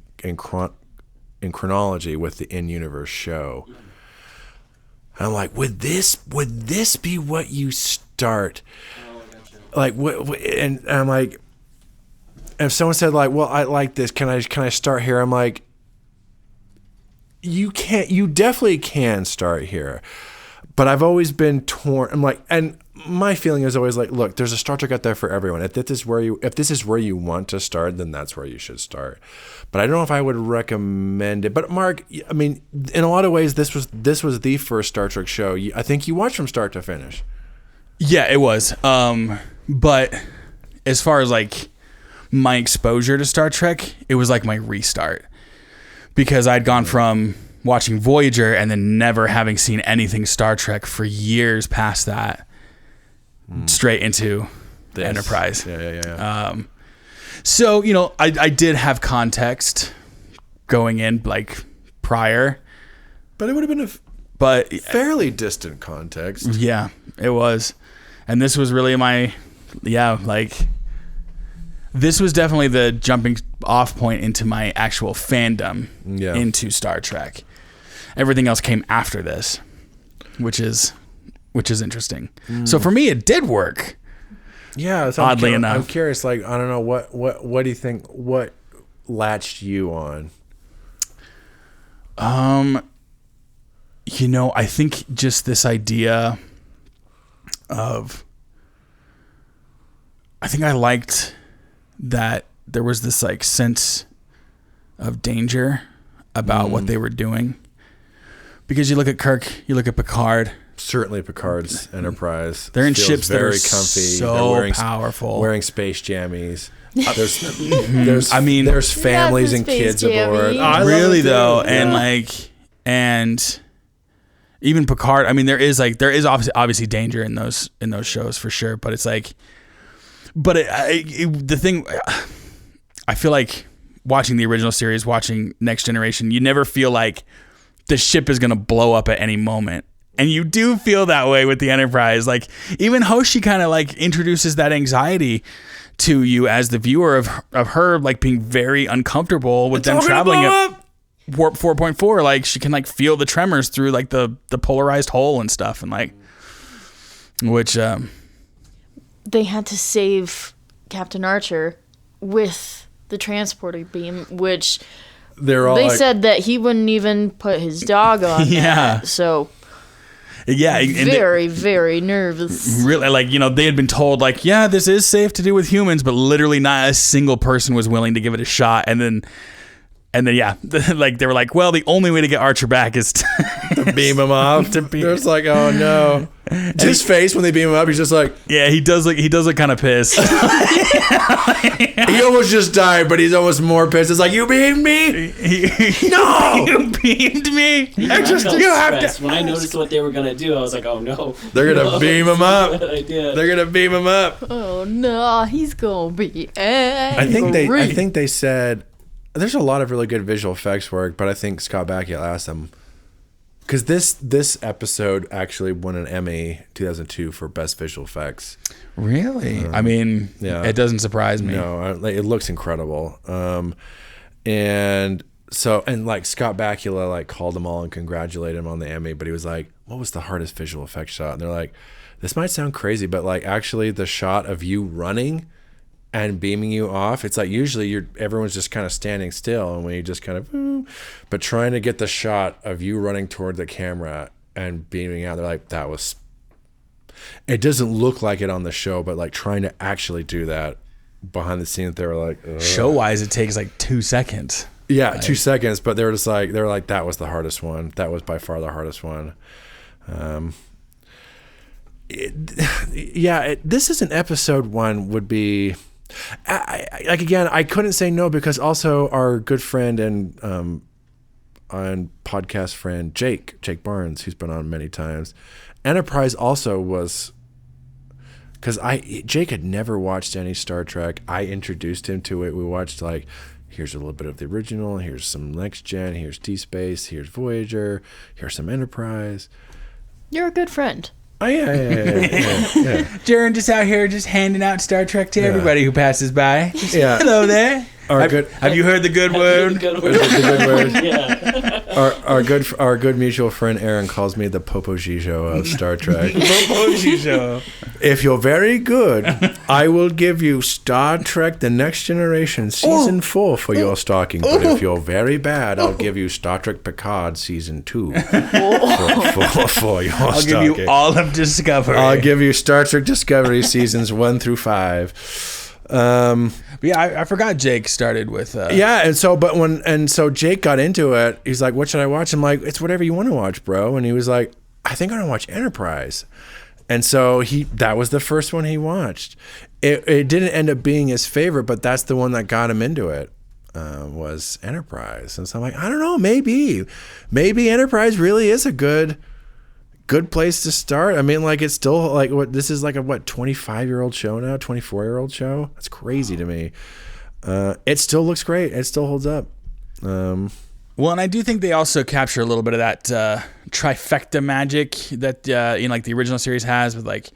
chronology with the in-universe show. And I'm like, would this be what you start? Like, and I'm like, if someone said like, well, I like this, can I start here? I'm like, you definitely can start here. But I've always been torn. I'm like, and my feeling is always like, look, there's a Star Trek out there for everyone. If this is where you want to start, then that's where you should start. But I don't know if I would recommend it. But Mark, I mean, in a lot of ways, this was the first Star Trek show I think you watched from start to finish. Yeah, it was. But as far as like my exposure to Star Trek, it was like my restart, because I'd gone from watching Voyager and then never having seen anything Star Trek for years past that, straight into the Enterprise. Yeah. So, I did have context going in like prior. But it would have been fairly distant context. Yeah, it was. And this was really this was definitely the jumping off point into my actual fandom into Star Trek. Everything else came after this, which is interesting. So for me, it did work. Yeah, so oddly enough. I'm curious. Like, I don't know what do you think? What latched you on? I think just this idea of. I think I liked that there was this like sense of danger about what they were doing. Because you look at Kirk, you look at Picard. Certainly Picard's Enterprise. They're in ships that are very comfy. So powerful. Wearing space jammies. There's families and kids aboard. Oh, really though, and even Picard. I mean, there is obviously danger in those shows for sure. But it's like, the thing, I feel like watching the original series, watching Next Generation, you never feel like the ship is going to blow up at any moment. And you do feel that way with the Enterprise. Like, even Hoshi kind of like introduces that anxiety to you as the viewer of her like being very uncomfortable with them traveling at warp 4.4. Like, she can like feel the tremors through like the polarized hole and stuff, and like, which they had to save Captain Archer with the transporter beam, which they said that he wouldn't even put his dog on. That, so very nervous. Really, like, they had been told like, yeah, this is safe to do with humans, but literally not a single person was willing to give it a shot. And then like they were like, well, the only way to get Archer back is to beam him off. There's like, oh no. His face when they beam him up, he's just like, yeah, he does look kind of pissed. He almost just died, but he's almost more pissed. It's like, you beamed me? No, you beamed me. When I noticed what they were gonna do, I was like, oh no, they're gonna beam him up. They're gonna beam him up. Oh no, he's gonna be angry. I think they said. There's a lot of really good visual effects work, but I think Scott Bakula asked them, because this episode actually won an Emmy 2002 for best visual effects. Really? I mean, it doesn't surprise me. No, it looks incredible. And like Scott Bakula like called them all and congratulated him on the Emmy, but he was like, "What was the hardest visual effects shot?" And they're like, "This might sound crazy, but like actually the shot of you running and beaming you off. It's like usually everyone's just kind of standing still, and when you just kind of, but trying to get the shot of you running toward the camera and beaming out, they're like, that was. It doesn't look like it on the show, but like trying to actually do that behind the scenes, they were like, show wise, it takes like 2 seconds. Yeah, 2 seconds, but they were like, that was the hardest one. That was by far the hardest one. This is an episode one would be, I couldn't say no, because also our good friend and podcast friend Jake Barnes, who's been on many times, Enterprise also was, because Jake had never watched any Star Trek. I introduced him to it. We watched like, here's a little bit of the original, here's some Next Gen, here's Deep Space, here's Voyager, here's some Enterprise. You're a good friend. Oh, yeah. Jaron just out here just handing out Star Trek to everybody who passes by. Just, hello there. Have you heard the good word? Our good mutual friend Aaron calls me the Popo Gijo of Star Trek. Popo Gijo. If you're very good, I will give you Star Trek The Next Generation Season 4 for your stocking. But if you're very bad, I'll give you Star Trek Picard Season 2 for your I'll stocking. give you all of Discovery. I'll give you Star Trek Discovery Seasons 1 through 5. I forgot Jake started with and so Jake got into it. He's like, what should I watch? I'm like, it's whatever you want to watch, bro. And he was like, I think I'm gonna watch Enterprise. And so that was the first one he watched. It didn't end up being his favorite, but that's the one that got him into it, was Enterprise. And so I'm like, I don't know, maybe Enterprise really is a good place to start. I mean, like, it's still like, this is like a 25-year-old show now, 24-year-old show. That's crazy to me. It still looks great. It still holds up. Well, and I do think they also capture a little bit of that trifecta magic that like the original series has with like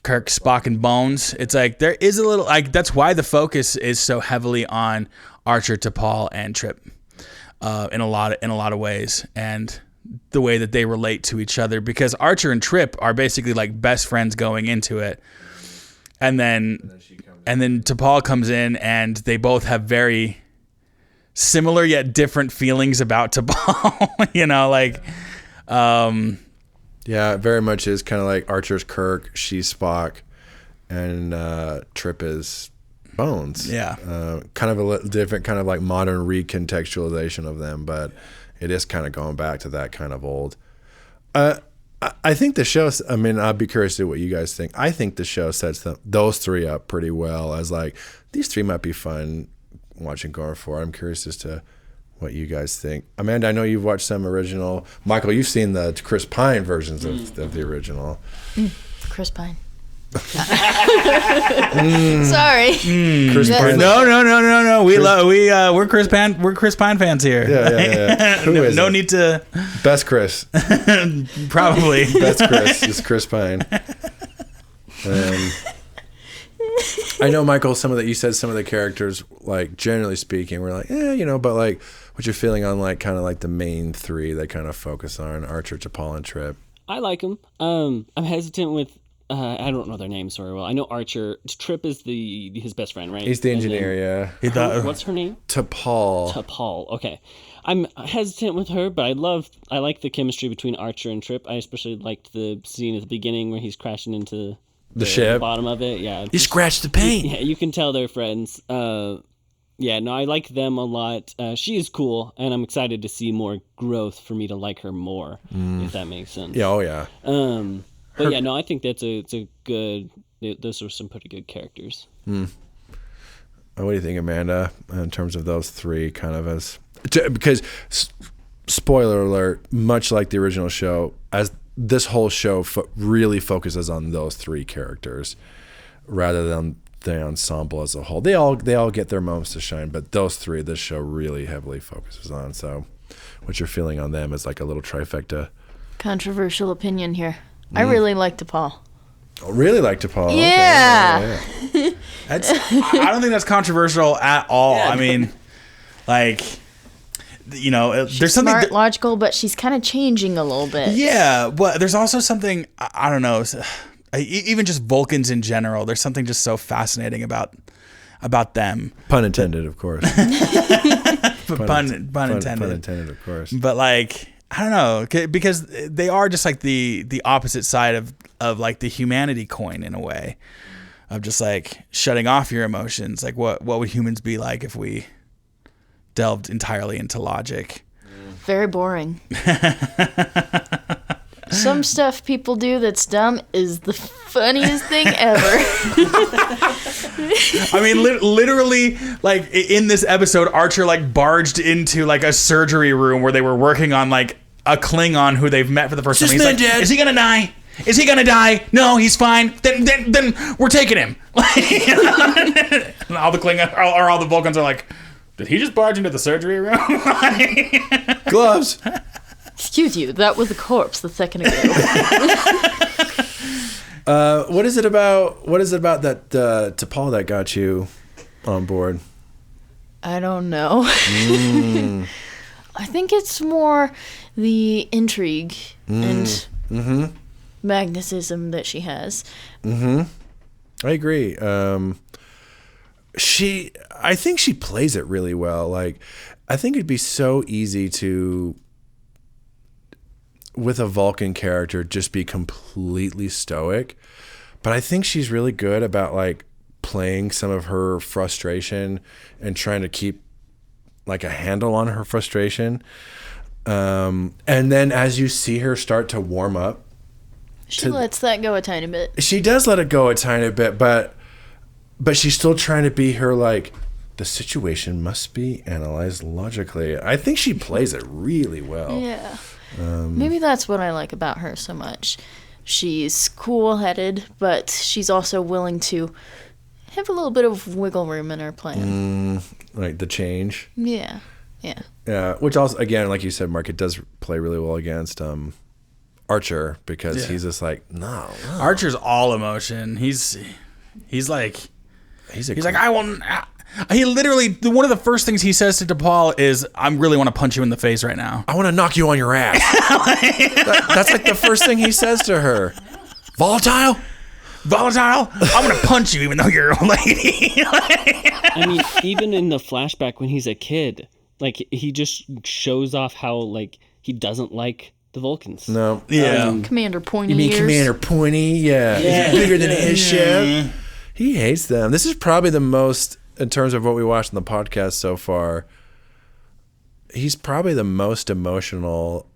Kirk, Spock, and Bones. It's like there is a little, like, that's why the focus is so heavily on Archer, T'Pol, and Trip in a lot of ways, and the way that they relate to each other, because Archer and Trip are basically like best friends going into it, and then T'Pol comes in, and they both have very similar yet different feelings about T'Pol. Yeah, it very much is kind of like Archer's Kirk, she's Spock, and Trip is Bones. Yeah, kind of a different kind of like modern recontextualization of them, but it is kind of going back to that kind of old. I think the show, I mean, I'd be curious to what you guys think. I think the show sets those three up pretty well as like, these three might be fun watching going forward. I'm curious as to what you guys think. Amanda, I know you've watched some original. Michael, you've seen the Chris Pine versions of the original. Chris Pine. Sorry. Chris Pine. No. We're Chris Pine. We're Chris Pine fans here. Yeah. Who is no it? need to. Best Chris. Probably. Best Chris is Chris Pine. I know, Michael, you said some of the characters, like, generally speaking, we're like, but like, what's your feeling on like kind of like the main three that kind of focus on Archer, T'Pol, and Trip? I like them. I'm hesitant with. I don't know their names very well. I know Archer. Trip is his best friend, right? He's the engineer, yeah. What's her name? T'Pol. Okay. I'm hesitant with her, but I like the chemistry between Archer and Trip. I especially liked the scene at the beginning where he's crashing into the ship, the bottom of it. Yeah. He scratched the paint. Yeah, you can tell they're friends. I like them a lot. She is cool, and I'm excited to see more growth for me to like her more, if that makes sense. Yeah, oh yeah. I think it's a good. Those are some pretty good characters. What do you think, Amanda, in terms of those three, kind of because spoiler alert, much like the original show, as this whole show really focuses on those three characters rather than the ensemble as a whole. They all get their moments to shine, but those three, this show really heavily focuses on. So, what's your feeling on them as like a little trifecta? Controversial opinion here. I really like T'Pol. Oh, really like T'Pol? Yeah. Okay. I don't think that's controversial at all. Yeah. I mean, like, she's there's something smart, logical, but she's kind of changing a little bit. Yeah, but there's also something, I don't know, even just Vulcans in general. There's something just so fascinating about about them. Pun intended, of course. Pun intended. Pun intended, of course. But like, I don't know, because they are just like the opposite side of like the humanity coin in a way, of just like shutting off your emotions. Like what would humans be like if we delved entirely into logic? Very boring. Some stuff people do that's dumb is the funniest thing ever. I mean, literally, like in this episode, Archer like barged into like a surgery room where they were working on like a Klingon who they've met for the first time. He's like, dead. Is he gonna die? Is he gonna die? No, he's fine. Then we're taking him. And all the Klingon or all the Vulcans are like, did he just barge into the surgery room? Gloves. Excuse you, that was a corpse a second ago. What is it about that T'Pol that got you on board? I don't know. I think it's more the intrigue and magnetism that she has. I agree. I think she plays it really well. Like, I think it'd be so easy to, with a Vulcan character, just be completely stoic. But I think she's really good about like playing some of her frustration and trying to keep like a handle on her frustration. And then as you see her start to warm up, She lets that go a tiny bit. She does let it go a tiny bit, but she's still trying to be her, like, the situation must be analyzed logically. I think she plays it really well. Yeah. Maybe that's what I like about her so much. She's cool-headed, but she's also willing to have a little bit of wiggle room in her plan. Like the change. Yeah. Yeah, which also, again, like you said, Mark, it does play really well against Archer, because he's just like, no. Archer's all emotion. He's like I want. He literally, one of the first things he says to T'Pol is, "I really want to punch you in the face right now. I want to knock you on your ass." That's like the first thing he says to her. Volatile. I'm gonna punch you even though you're a lady. I mean, even in the flashback when he's a kid, like he just shows off how like he doesn't like the Vulcans. No. Yeah. Commander Pointy. You mean ears. Commander Pointy? Yeah. He's bigger than his ship. He hates them. This is probably the most, in terms of what we watched on the podcast so far, he's probably the most emotional.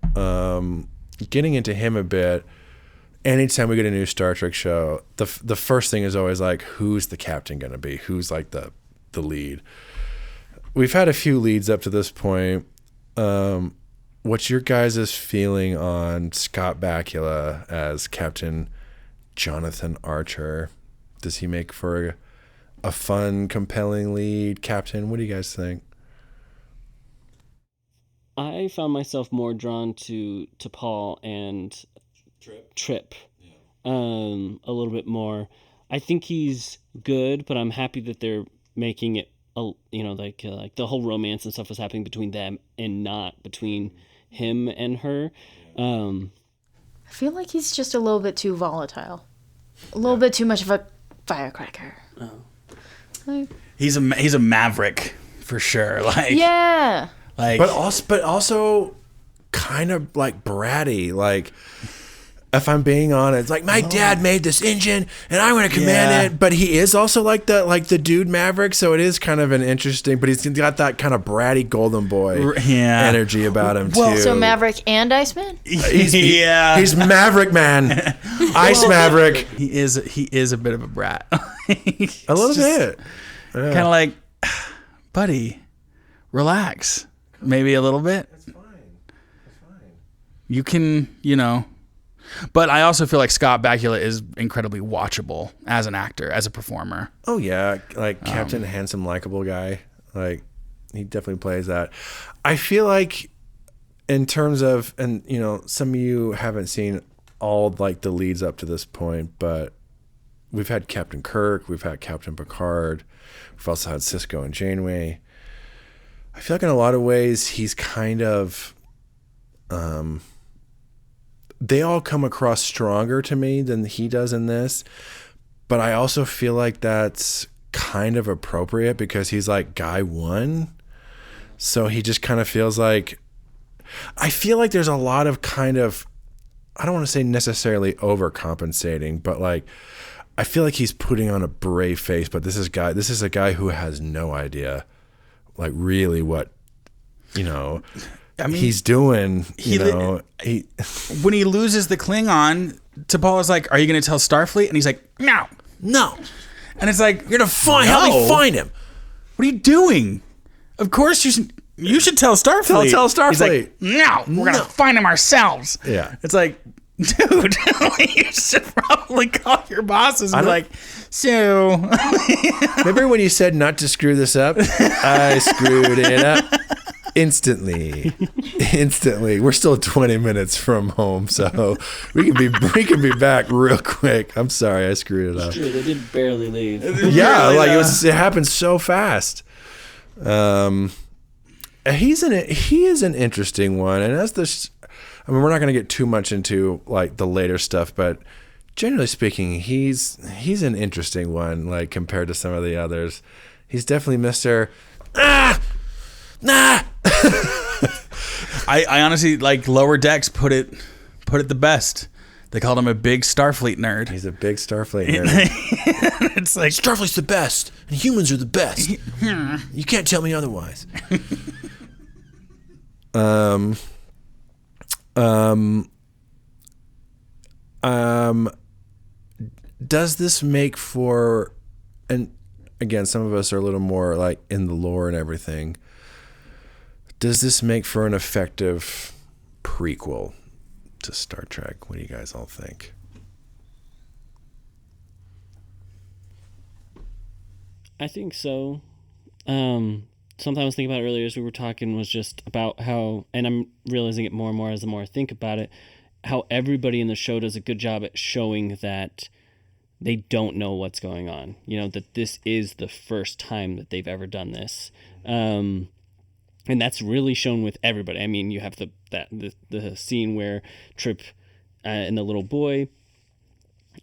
Getting into him a bit, anytime we get a new Star Trek show, the first thing is always like, who's the captain going to be? Who's like the lead? We've had a few leads up to this point. What's your guys' feeling on Scott Bakula as Captain Jonathan Archer? Does he make for a fun, compelling lead captain? What do you guys think? I found myself more drawn to Paul and Trip. A little bit more. I think he's good, but I'm happy that they're making it, like the whole romance and stuff was happening between them and not between him and her. I feel like he's just a little bit too volatile. A little bit too much of a firecracker. He's a maverick for sure. Like yeah. Like but also kind of like bratty. Like, if I'm being honest, like my dad made this engine and I'm going to command it. But he is also like the dude maverick, so it is kind of an interesting. But he's got that kind of bratty golden boy energy about him too. So Maverick and Iceman. He's Maverick Man, Ice Maverick. He is a bit of a brat. A little bit, kind of like, buddy, relax, maybe a little bit. That's fine. You can, But I also feel like Scott Bakula is incredibly watchable as an actor, as a performer. Oh yeah, like Captain Handsome Likeable Guy. Like, he definitely plays that. I feel like in terms of, and some of you haven't seen all like the leads up to this point, but we've had Captain Kirk, we've had Captain Picard, we've also had Sisko and Janeway. I feel like in a lot of ways he's kind of they all come across stronger to me than he does in this, but I also feel like that's kind of appropriate because he's like guy one. So he just kind of feels like, I feel like there's a lot of kind of, I don't want to say necessarily overcompensating, but like, I feel like he's putting on a brave face, but this is a guy who has no idea, like really what, you know, I mean, he's doing, when he loses the Klingon, T'Polla's like, are you going to tell Starfleet? And he's like, no. And it's like, you're going to help me find him. What are you doing? Of course you should tell Starfleet. Tell Starfleet. He's like, no, we're going to find him ourselves. Yeah. It's like, dude, you should probably call your bosses and be like, so. Remember when you said not to screw this up? I screwed it up. Instantly. We're still 20 minutes from home, so we can be back real quick. I'm sorry, I screwed it up. True, they did barely leave. Yeah, like it happened so fast. He is an interesting one, and I mean, we're not going to get too much into like the later stuff, but generally speaking, he's an interesting one, like compared to some of the others. He's definitely Mr. Nah. I honestly, like, Lower Decks put it the best. They called him a big Starfleet nerd. He's a big Starfleet nerd. It's like, Starfleet's the best, and humans are the best. You can't tell me otherwise. Does this make for, and again, some of us are a little more like in the lore and everything. Does this make for an effective prequel to Star Trek? What do you guys all think? I think so. Something I was thinking about earlier as we were talking was just about how, and I'm realizing it more and more as the more I think about it, how everybody in the show does a good job at showing that they don't know what's going on. You know, that this is the first time that they've ever done this. And that's really shown with everybody. I mean, you have the scene where Trip and the little boy,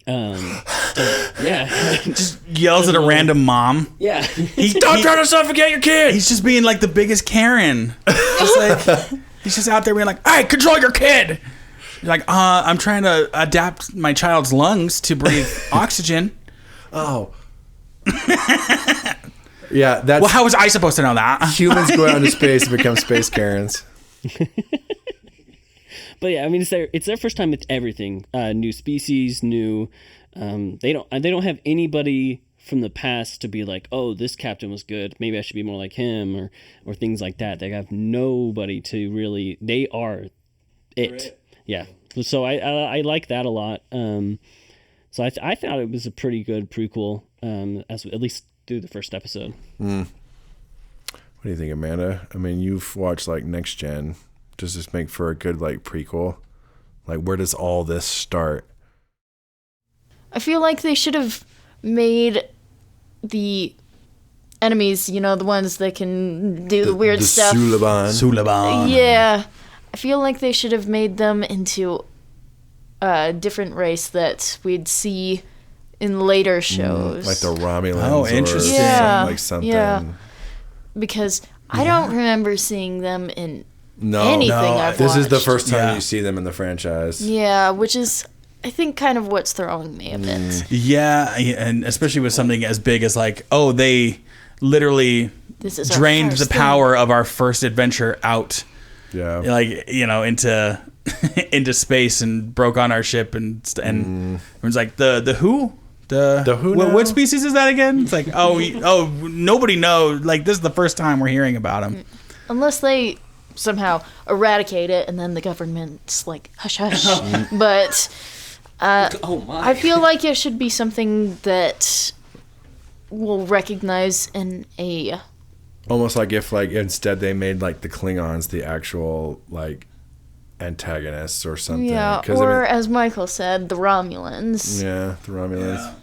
just yells at a random mom. Yeah, Don't try to suffocate your kid. He's just being like the biggest Karen. Just like he's just out there being like, "Hey, control your kid." You're like, I'm trying to adapt my child's lungs to breathe oxygen. Oh. Yeah, that's... Well, how was I supposed to know that? Humans go out into space and become space Karens. But yeah, I mean, it's their first time with everything. New species, new... They don't have anybody from the past to be like, oh, this captain was good, maybe I should be more like him, or things like that. They have nobody to really... They are it. Right. Yeah. So I like that a lot. So I thought it was a pretty good prequel, as at least through the first episode. What do you think, Amanda? I mean, you've watched like Next Gen. Does this make for a good like prequel? Like, where does all this start? I feel like they should have made the enemies, you know, the ones that can do the weird stuff. Suliban. Yeah. I feel like they should have made them into a different race that we'd see in later shows. Like the Romulans. Oh, interesting. Like something. Yeah. Because I don't remember seeing them in anything I've this watched. is the first time you see them in the franchise. Yeah, which is, I think, kind of what's throwing me a bit. Yeah, and especially with something as big as like, oh, they literally drained the power of our first adventure out. Yeah. Like, you know, into space and broke on our ship and everyone's like, the who? The who? What species is that again? It's like, oh, nobody knows. Like, this is the first time we're hearing about them. Unless they somehow eradicate it and then the government's like, hush, hush. But I feel like it should be something that we'll recognize in a... Almost like if, like, instead they made, like, the Klingons the actual, like, antagonists or something. Yeah, or as Michael said, the Romulans. Yeah, the Romulans. Yeah.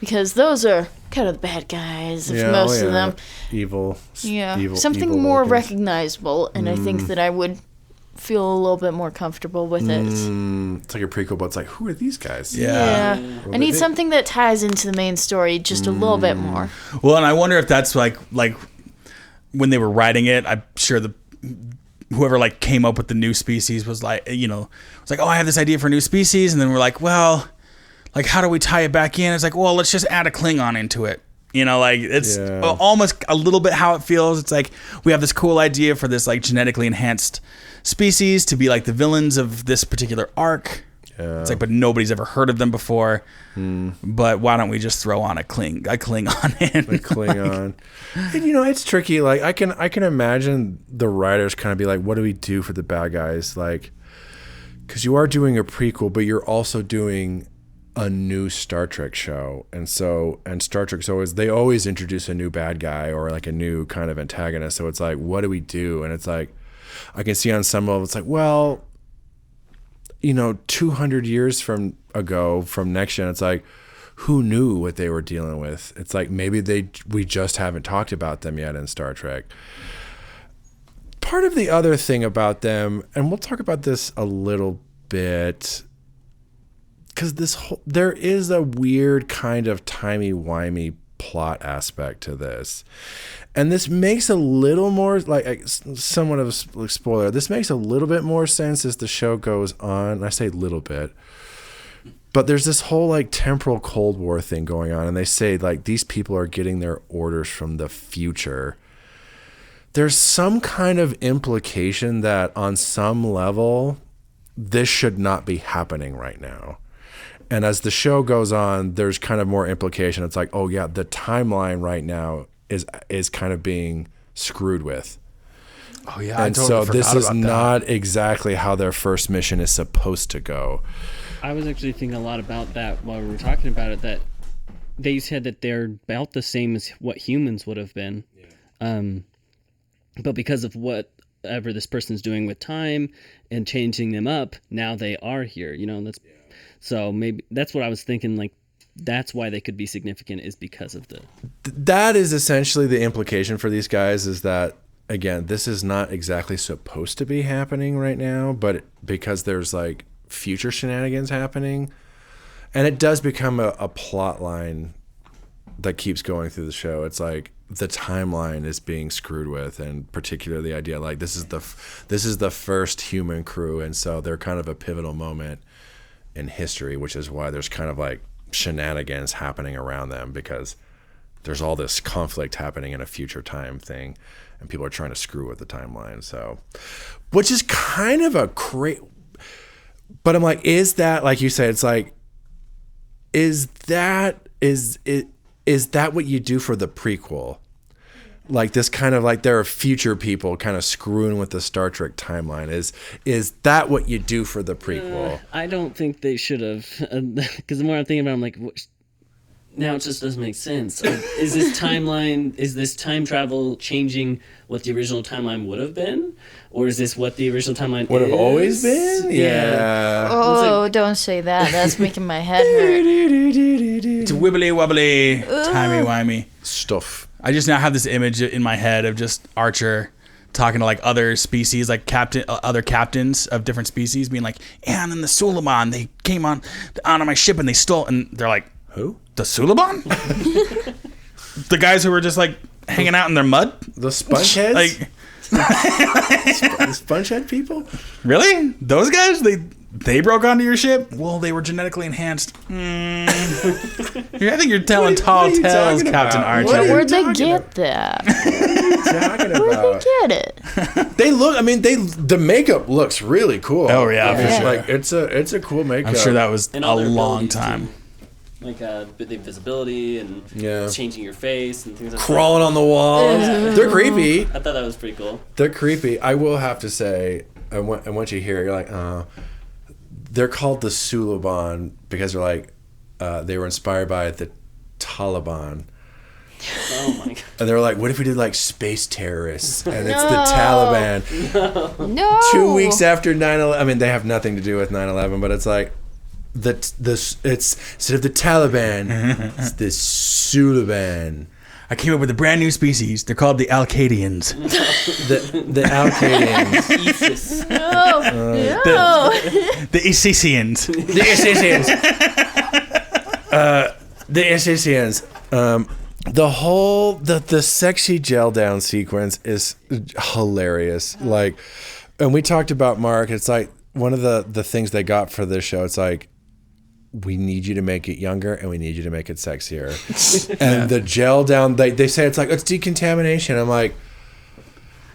Because those are kind of the bad guys, most of them. Evil. Yeah, evil, something evil more workers. recognizable, and I think that I would feel a little bit more comfortable with it. It's like a prequel, but it's like, who are these guys? Yeah. I need something that ties into the main story just a little bit more. Well, and I wonder if that's like when they were writing it, I'm sure whoever like came up with the new species was like, it's like, oh, I have this idea for a new species, and then we're like, well, like, how do we tie it back in? It's like, well, let's just add a Klingon into it. It's almost a little bit how it feels. It's like we have this cool idea for this like genetically enhanced species to be like the villains of this particular arc. Yeah. It's like, but nobody's ever heard of them before. But why don't we just throw on a Klingon in? A Klingon. And, it's tricky. Like I can imagine the writers kind of be like, what do we do for the bad guys? Like, because you are doing a prequel, but you're also doing a new Star Trek show, and Star Trek's they always introduce a new bad guy or like a new kind of antagonist. So it's like, what do we do? And it's like, I can see on some level, it's like, well, 200 years from Next Gen, it's like, who knew what they were dealing with? It's like maybe we just haven't talked about them yet in Star Trek. Part of the other thing about them, and we'll talk about this a little bit, because there is a weird kind of timey-wimey plot aspect to this. And this makes a little more, like somewhat of a spoiler, this makes a little bit more sense as the show goes on. I say little bit. But there's this whole like temporal Cold War thing going on. And they say like these people are getting their orders from the future. There's some kind of implication that on some level, this should not be happening right now. And as the show goes on, there's kind of more implication. It's like, oh yeah, the timeline right now is kind of being screwed with. Oh yeah, and so this is not exactly how their first mission is supposed to go. I was actually thinking a lot about that while we were talking about it. That they said that they're about the same as what humans would have been, but because of whatever this person's doing with time and changing them up, now they are here. So maybe that's what I was thinking, like, that's why they could be significant, is because of that is essentially the implication for these guys, is that, again, this is not exactly supposed to be happening right now, but because there's, like, future shenanigans happening, and it does become a plot line that keeps going through the show. It's like the timeline is being screwed with, and particularly the idea, like, this is the first human crew, and so they're kind of a pivotal moment in history, which is why there's kind of like shenanigans happening around them, because there's all this conflict happening in a future time thing, and people are trying to screw with the timeline. So, which is kind of a but I'm like, is that, like you said, it's like, is that what you do for the prequel? Like this kind of like, there are future people kind of screwing with the Star Trek timeline. Is that what you do for the prequel? I don't think they should have, because the more I'm thinking about it, I'm like, now it just doesn't make sense. Is this time travel changing what the original timeline would have been? Or is this what the original timeline would have always been? Yeah. Oh, don't say that. That's making my head hurt. It's wibbly wobbly, timey-wimey stuff. I just now have this image in my head of just Archer talking to like other species, like other captains of different species, being like, yeah, and then the Suliban, they came onto my ship and they stole, and they're like, who? The Suliban? The guys who were just like hanging out in their mud? The spongeheads? Like, the spongehead people? Really? Those guys? They broke onto your ship? Well, they were genetically enhanced. I think you're telling tall tales, Captain Archer. Where'd they get that? Where'd they get it? They look. I mean, the makeup looks really cool. Oh yeah, for sure. Like it's a cool makeup. I'm sure that was a long time. Like the invisibility and changing your face and things like crawling on the walls. Yeah. They're creepy. I thought that was pretty cool. They're creepy. I will have to say, and once you hear it, you're like, they're called the Suliban because they're like, they were inspired by the Taliban. Oh my god. And they were like, what if we did like space terrorists? And it's the Taliban. No. 2 weeks after 9/11. I mean, they have nothing to do with 9/11, but it's like, it's instead of the Taliban, it's the Suliban. I came up with a brand new species. They're called the Alcadians. The Alcadians. No. The Isisians. The Isisians. The Isisians. The sexy gel down sequence is hilarious. Like, and we talked about Mark. It's like one of the things they got for this show. It's like, we need you to make it younger and we need you to make it sexier. And the gel down, they say it's like, it's decontamination. I'm like,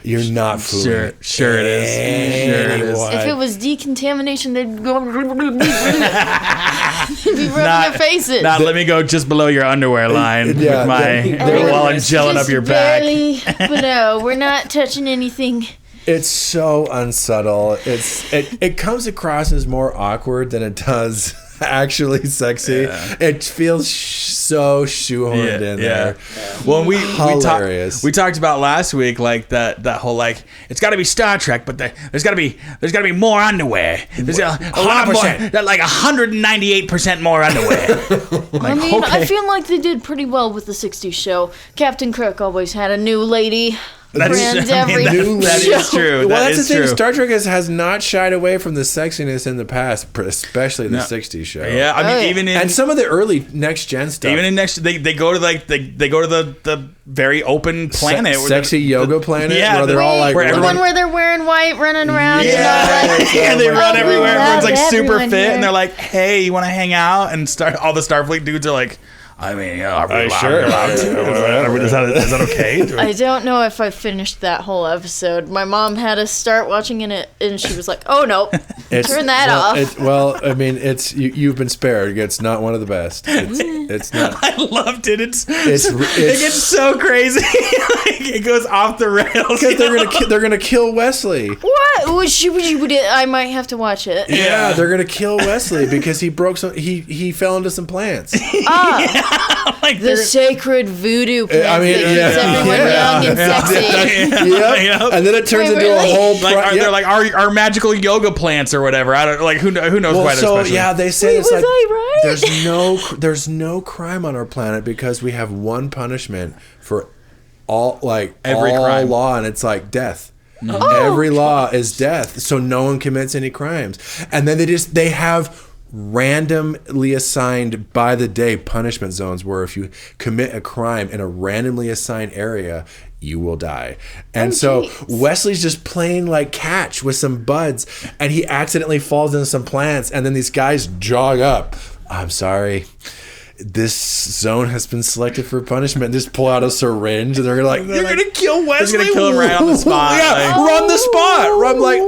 you're not fooling. Sure it is. Sure it is. If it was decontamination, they'd go they'd be rubbing their faces. Not let me go just below your underwear line with my while I'm gelling up your back. But no, we're not touching anything. It's so unsubtle. It comes across as more awkward than it does actually sexy. Yeah. It feels so shoehorned in there. Well, we talked about last week, like that whole, like, it's got to be Star Trek, but there's got to be more underwear. There's a lot more, like 198% more underwear. Like, I mean, I feel like they did pretty well with the 60s show. Captain Kirk always had a new lady. That is true. Well, that's the thing. Star Trek has not shied away from the sexiness in the past, especially the 60s show. Yeah, I mean, even in and some of the early next gen stuff. Even in next, they go to like they go to the very open planet, sexy yoga planet. Yeah, where they're all like the one where they're wearing white, running around. Yeah, they run everywhere. Everyone's like super fit, and they're like, "Hey, you want to hang out?" And all the Starfleet dudes are like, I mean, are we allowed to? Is that okay? I don't know if I finished that whole episode. My mom had us start watching it, and she was like, "Oh no, turn that off." I mean, you've been spared. It's not one of the best. It's not. I loved it. It gets so crazy. Like, it goes off the rails because they're gonna kill Wesley. What? I might have to watch it. Yeah, they're gonna kill Wesley because he broke some. He fell into some plants. Like the sacred voodoo plant that keeps everyone young and sexy. And then it turns into a whole. They're like our magical yoga plants or whatever. I don't like who knows why they're special. Yeah, they say it's like right? there's no crime on our planet because we have one punishment for every crime. law, and it's like death. Every law is death, so no one commits any crimes. And then they have randomly assigned by the day punishment zones where if you commit a crime in a randomly assigned area, you will die. And Wesley's just playing like catch with some buds, and he accidentally falls into some plants, and then these guys jog up. I'm sorry, this zone has been selected for punishment. And just pull out a syringe, and they're like, "You're gonna kill Wesley? They're gonna kill him right on the spot." Run the spot. I'm like,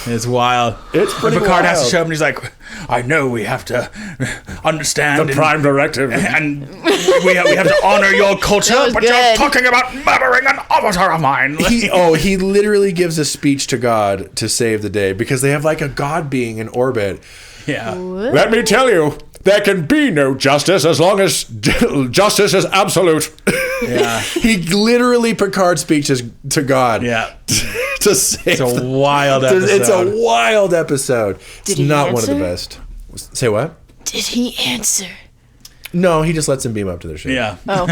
it's wild. It's pretty Picard wild. has to show him, and he's like, "I know we have to understand the Prime Directive, and we have to honor your culture, but you're talking about murdering an avatar of mine." He literally gives a speech to God to save the day because they have like a god being in orbit. Yeah. What? Let me tell you, there can be no justice as long as justice is absolute. Yeah. He literally Picard speeches to God. Yeah. To save. It's a wild episode. It's a wild episode. Did it's not one of the best. Say what? Did he answer? No, he just lets him beam up to their ship. Yeah. Oh.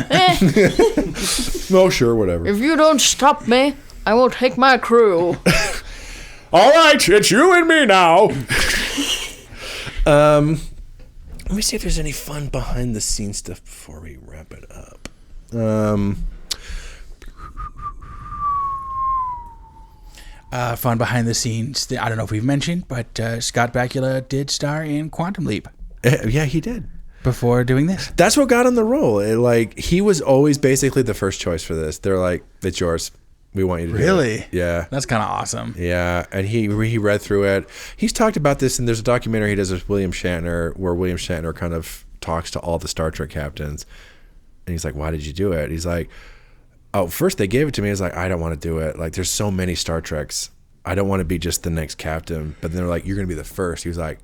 Oh, sure, whatever. If you don't stop me, I will take my crew. All right, it's you and me now. Let me see if there's any fun behind the scenes stuff before we wrap it up. Fun behind the scenes. I don't know if we've mentioned, but Scott Bakula did star in Quantum Leap. Yeah, he did. Before doing this. That's what got him the role. He was always basically the first choice for this. They're like, it's yours. We want you to do it. Really? Yeah. That's kind of awesome. Yeah, and he read through it. He's talked about this, and there's a documentary he does with William Shatner where William Shatner kind of talks to all the Star Trek captains. And he's like, why did you do it? He's like, first they gave it to me. He's like, I don't want to do it. Like, there's so many Star Treks. I don't want to be just the next captain. But then they're like, you're going to be the first. He was like,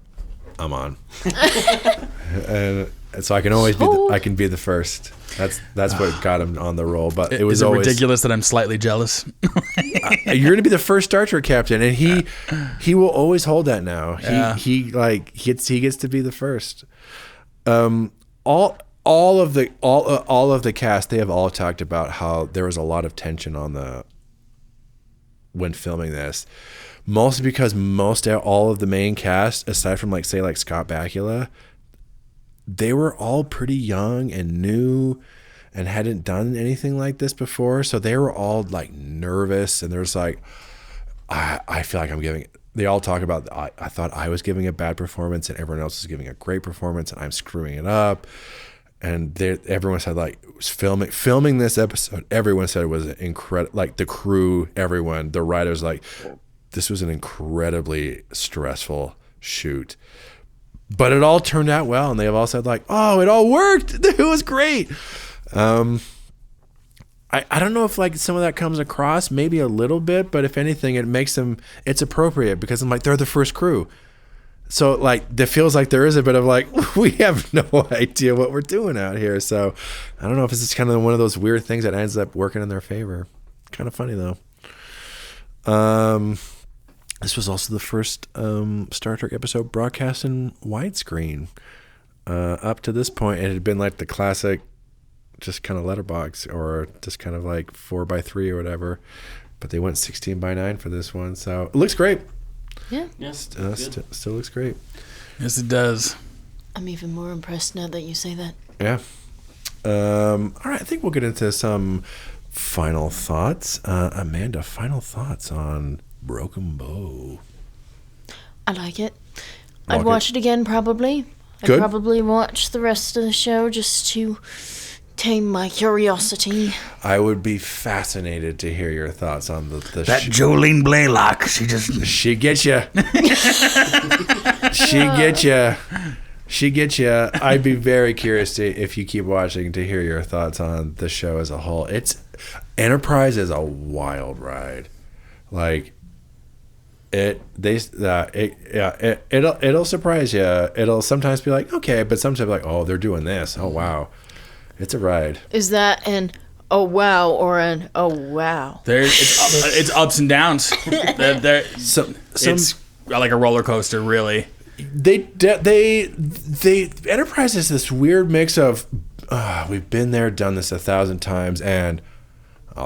I'm on. and so I can always be the first. That's what got him on the roll. But it was always ridiculous that I'm slightly jealous. You're gonna be the first Star Trek captain, and he will always hold that now. He gets to be the first. All all of the cast, they have all talked about how there was a lot of tension when filming this, mostly because all of the main cast, aside from like Scott Bakula, they were all pretty young and new and hadn't done anything like this before, so they were all like nervous, and there's like, I feel like I'm giving. They all talk about, I thought I was giving a bad performance and everyone else was giving a great performance and I'm screwing it up. And everyone said, like, filming this episode, everyone said it was incredible. Like, the crew, everyone, the writers, like, this was an incredibly stressful shoot. But it all turned out well, and they have all said, like, oh, it all worked. It was great. I don't know if like some of that comes across, maybe a little bit, but if anything, it makes them, it's appropriate because I'm like, they're the first crew. So like, it feels like there is a bit of like, we have no idea what we're doing out here. So I don't know if this is kind of one of those weird things that ends up working in their favor. Kind of funny though. This was also the first Star Trek episode broadcast in widescreen. Up to this point, it had been like the classic, just kind of letterbox or just kind of like 4:3 or whatever, but they went 16:9 for this one, so it looks great. Yeah, still looks great. Yes, it does. I'm even more impressed now that you say that. Yeah. All right, I think we'll get into some final thoughts. Amanda, final thoughts on Broken Bow? I like it. I'd watch it again probably. Good. I'd probably watch the rest of the show just to tame my curiosity. I would be fascinated to hear your thoughts on the that Jolene Blaylock. She gets you. She gets you. I'd be very curious if you keep watching to hear your thoughts on the show as a whole. Enterprise is a wild ride. Like it'll surprise you. It'll sometimes be like, okay, but sometimes like, oh, they're doing this. Oh wow. It's a ride. Is that an oh wow or an oh wow? It's ups and downs. It's like a roller coaster, really. Enterprise is this weird mix of we've been there, done this 1,000 times, and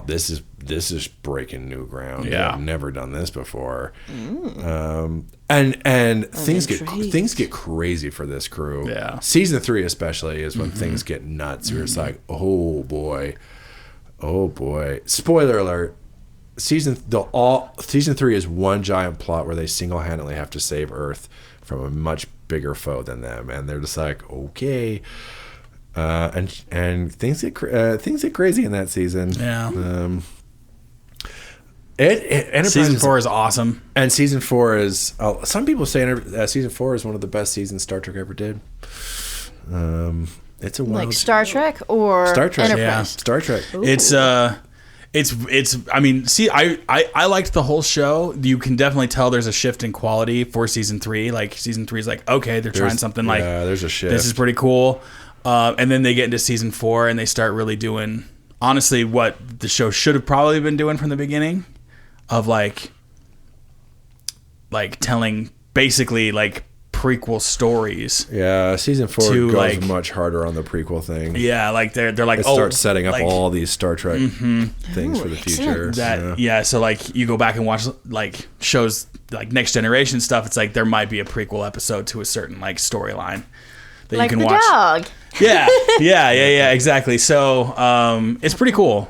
this is breaking new ground. Yeah, I've never done this before. And things get crazy for this crew. Yeah, season 3 especially is when things get nuts. Where it's like, oh boy. Spoiler alert. Season 3 is one giant plot where they single-handedly have to save Earth from a much bigger foe than them, and they're just like, okay. And things get crazy in that season. Yeah. Season 4 is awesome, and season 4 is. Some people say season 4 is one of the best seasons Star Trek ever did. It's a wild like Star Trek or Star Trek. Enterprise? Yeah, Star Trek. Ooh. It's. I mean, see, I liked the whole show. You can definitely tell there's a shift in quality for season 3. Like season 3 is like, okay, they're trying something like. Yeah, there's a shift. This is pretty cool. And then they get into season 4 and they start really doing, honestly, what the show should have probably been doing from the beginning, of like telling basically like prequel stories. Yeah, season 4 goes much harder on the prequel thing. Yeah, like they're like, it starts setting up all these Star Trek things for the future. So like you go back and watch like shows like Next Generation stuff. It's like there might be a prequel episode to a certain like storyline that like you can the watch. Dog. Yeah, exactly. So it's pretty cool.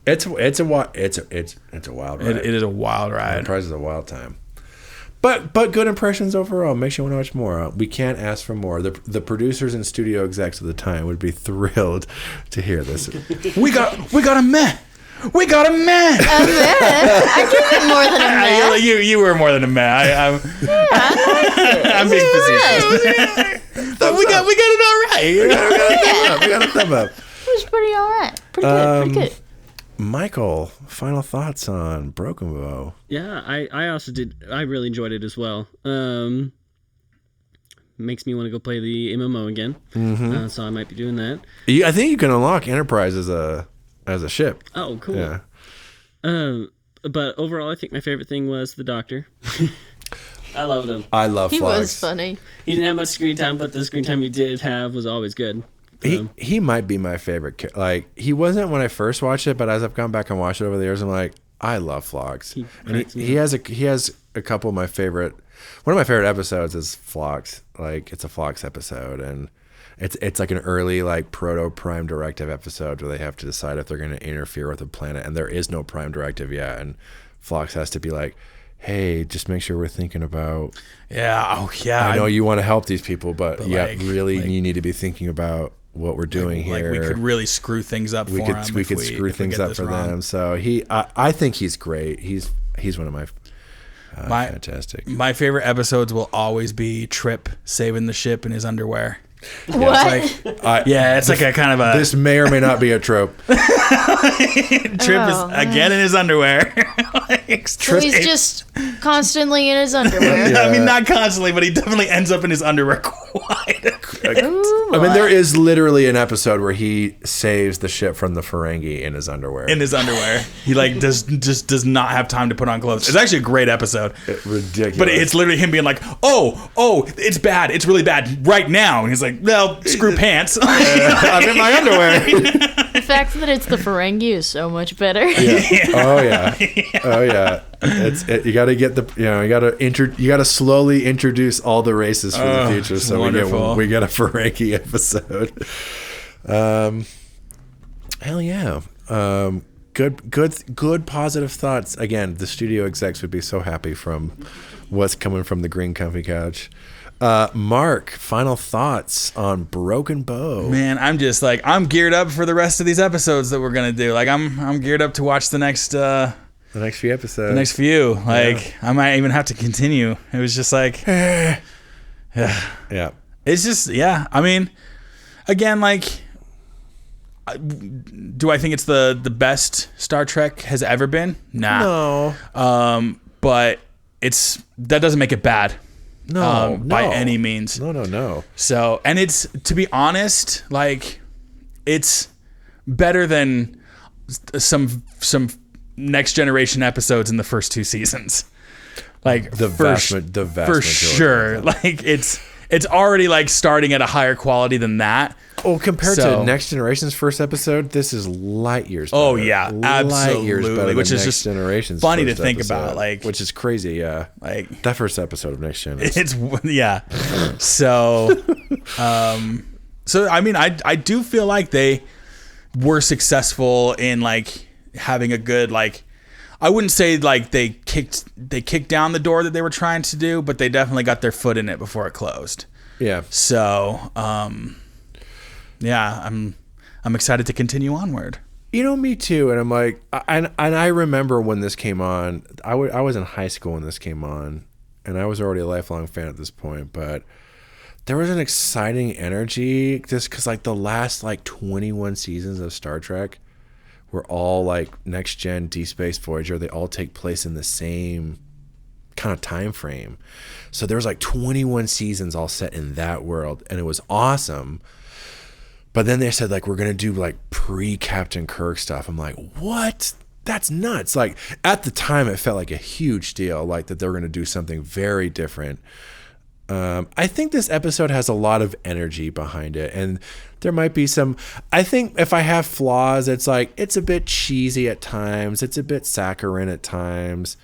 It's a wild ride. It is a wild ride. Enterprise is a wild time. But good impressions overall. Makes you want to watch more. We can't ask for more. The producers and studio execs at the time would be thrilled to hear this. we got a meh. We got a meh. A meh? I give it more than a meh. You were more than a meh. I'm being facetious. But we got it all right. We got a thumb up. It was pretty all right. Pretty good. Michael, final thoughts on Broken Bow? Yeah, I also did. I really enjoyed it as well. Makes me want to go play the MMO again. So I might be doing that. I think you can unlock Enterprise as a ship. Oh, cool. Yeah. But overall, I think my favorite thing was the Doctor. I loved him. I love He Phlox. was funny. He didn't have much screen time, but the screen time he did have was always good. He might be my favorite. Like, he wasn't when I first watched it, but as I've gone back and watched it over the years, I'm like, I love Phlox. He has a couple of my favorite. One of my favorite episodes is Phlox. Like, it's a Phlox episode, and it's like an early, like, proto-Prime Directive episode where they have to decide if they're going to interfere with the planet, and there is no Prime Directive yet, and Phlox has to be like, hey, just make sure we're thinking about. Yeah. Oh, yeah. I know you want to help these people, but yeah, like, really, you need to be thinking about what we're doing here. Like, we could really screw things up for them. We could screw things up for them. So I think he's great. He's one of my fantastic. My favorite episodes will always be Trip saving the ship in his underwear. What? It's like, it's like a kind of a. This may or may not be a trope. Trip is again in his underwear. So he's just constantly in his underwear. I mean, not constantly, but he definitely ends up in his underwear quite a bit. I mean, there is literally an episode where he saves the ship from the Ferengi in his underwear. He like does not have time to put on clothes. It's actually a great episode. Ridiculous. But it's literally him being like, oh, it's bad. It's really bad right now. And he's like, well, screw pants. I'm in my underwear. The fact that it's the Ferengi is so much better. Oh yeah. You got to get you got to slowly introduce all the races for the future. So we get a Ferengi episode. Hell yeah. Good positive thoughts. Again, the studio execs would be so happy from what's coming from the Green Comfy Couch. Mark, final thoughts on Broken Bow. Man, I'm just like, I'm geared up for the rest of these episodes that we're gonna do. Like, I'm geared up to watch the next few episodes. The next few. Like, I might even have to continue. It was just like, yeah. It's just, yeah. I mean, again, like, do I think it's the best Star Trek has ever been? Nah. No. But that doesn't make it bad. No, by any means. No. So, and it's, to be honest, like, it's better than some Next Generation episodes in the first two seasons. Like, the vast for majority. Sure. Like, it's already like starting at a higher quality than that. Oh, compared to Next Generation's first episode, this is light years better. Oh yeah, absolutely. Light years better which than is Next just Generation's funny to first think episode, about. Like, which is crazy. Yeah, like that first episode of Next Gen. It's yeah. So, so I mean, I do feel like they were successful in like having a good, like, I wouldn't say like they kicked down the door that they were trying to do, but they definitely got their foot in it before it closed. Yeah. So, yeah, I'm excited to continue onward. You know, me too. And I'm like, and I remember when this came on. I was in high school when this came on, and I was already a lifelong fan at this point. But there was an exciting energy just because, like, the last like 21 seasons of Star Trek were all like Next Gen, Deep Space, Voyager. They all take place in the same kind of time frame. So there was like 21 seasons all set in that world, and it was awesome. But then they said, like, we're going to do like pre-Captain Kirk stuff. I'm like, what? That's nuts. Like, at the time it felt like a huge deal, like that they were going to do something very different. I think this episode has a lot of energy behind it, and there might be some, I think if I have flaws, it's like, it's a bit cheesy at times. It's a bit saccharine at times.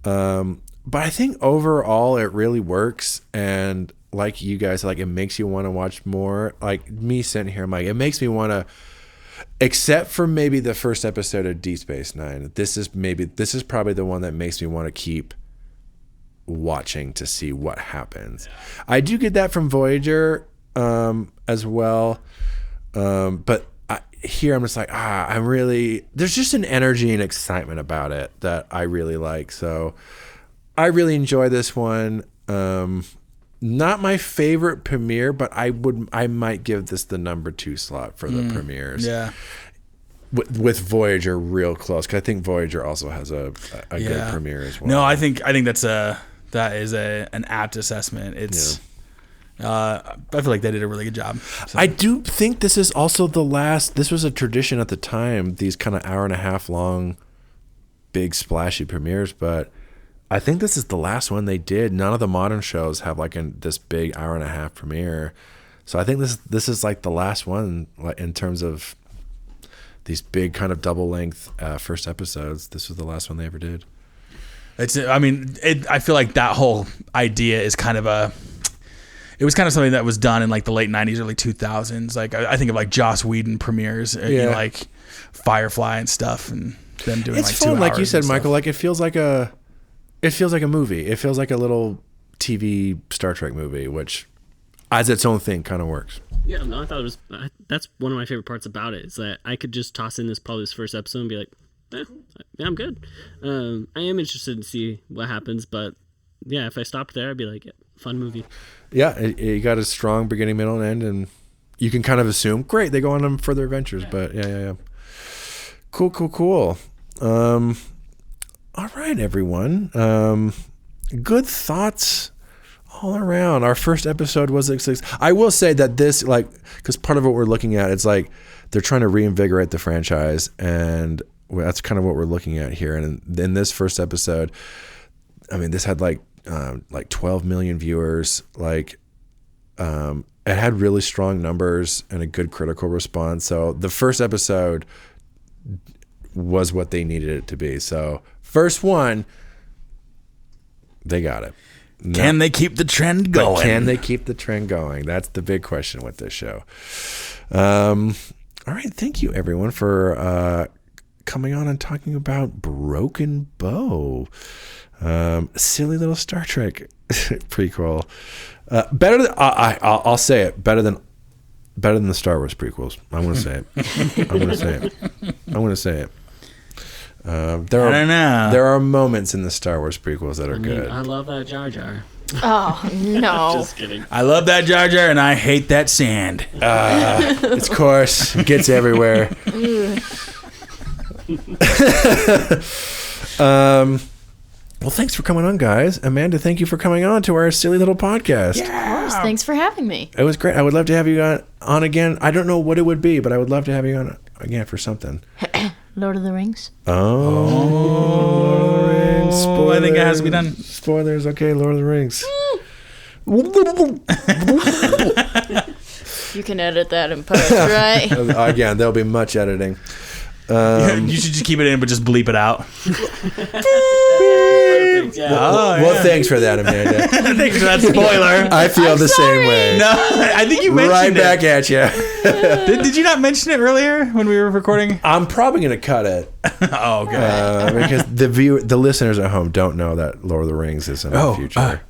But I think overall it really works, and like you guys, like, it makes you want to watch more. Like me sitting here, I'm like, it makes me want to, except for maybe the first episode of Deep Space Nine. This is probably the one that makes me want to keep watching to see what happens. I do get that from Voyager as well, but here I'm just like, I'm really, there's just an energy and excitement about it that I really like. So I really enjoy this one. Not my favorite premiere, but I might give this the number 2 slot for the premieres. Yeah. With Voyager real close, because I think Voyager also has a good premiere as well. No, I think that is an apt assessment. It's I feel like they did a really good job. So. I do think this is also the last. This was a tradition at the time. These kind of hour and a half long, big splashy premieres, but I think this is the last one they did. None of the modern shows have like this big 1.5-hour premiere. So I think this is like the last one in terms of these big kind of double length first episodes. This was the last one they ever did. I feel like that whole idea is kind of it was kind of something that was done in like the late 90s, early 2000s. Like I think of like Joss Whedon premieres, like Firefly and stuff, and them doing it's like fun, 2 like hours you said, and Michael. stuff. Like it feels like a movie. It feels like a little TV Star Trek movie, which as its own thing kind of works. Yeah, no, I thought it was. That's one of my favorite parts about it is that I could just toss in probably this first episode and be like, yeah, I'm good. I am interested to see what happens, but yeah, if I stopped there, I'd be like, fun movie. Yeah, you got a strong beginning, middle, and end, and you can kind of assume, great, they go on further adventures. But yeah. Cool. All right, everyone. Good thoughts all around. Our first episode was like 6. I will say that this, like, because part of what we're looking at, it's like they're trying to reinvigorate the franchise, and that's kind of what we're looking at here. And in this first episode, I mean, this had like 12 million viewers. Like, it had really strong numbers and a good critical response. So the first episode was what they needed it to be. So first one, they got it. Can they keep the trend going? But can they keep the trend going? That's the big question with this show. All right. Thank you, everyone, for coming on and talking about Broken Bow. Silly little Star Trek prequel. Better than I'll say it. Better than the Star Wars prequels. I'm going to say it. There are moments in the Star Wars prequels that are good. I love that Jar Jar. Oh, no. Just kidding. I love that Jar Jar, and I hate that sand. It's coarse. It gets everywhere. Well, thanks for coming on, guys. Amanda, thank you for coming on to our silly little podcast. Of course. Thanks for having me. It was great. I would love to have you on again. I don't know what it would be, but I would love to have you on again for something. Lord of the Rings. Lord of the Rings. Spoilers. I think it has to be done. Spoilers. Okay, Lord of the Rings. You can edit that in post, right? Again, there'll be much editing. You should just keep it in, but just bleep it out. Well, thanks for that, Amanda. Thanks for that spoiler. I feel the same way. No, I think you mentioned it. Right back at you. Did you not mention it earlier when we were recording? I'm probably going to cut it. Oh, okay. Because the listeners at home don't know that Lord of the Rings is in the future.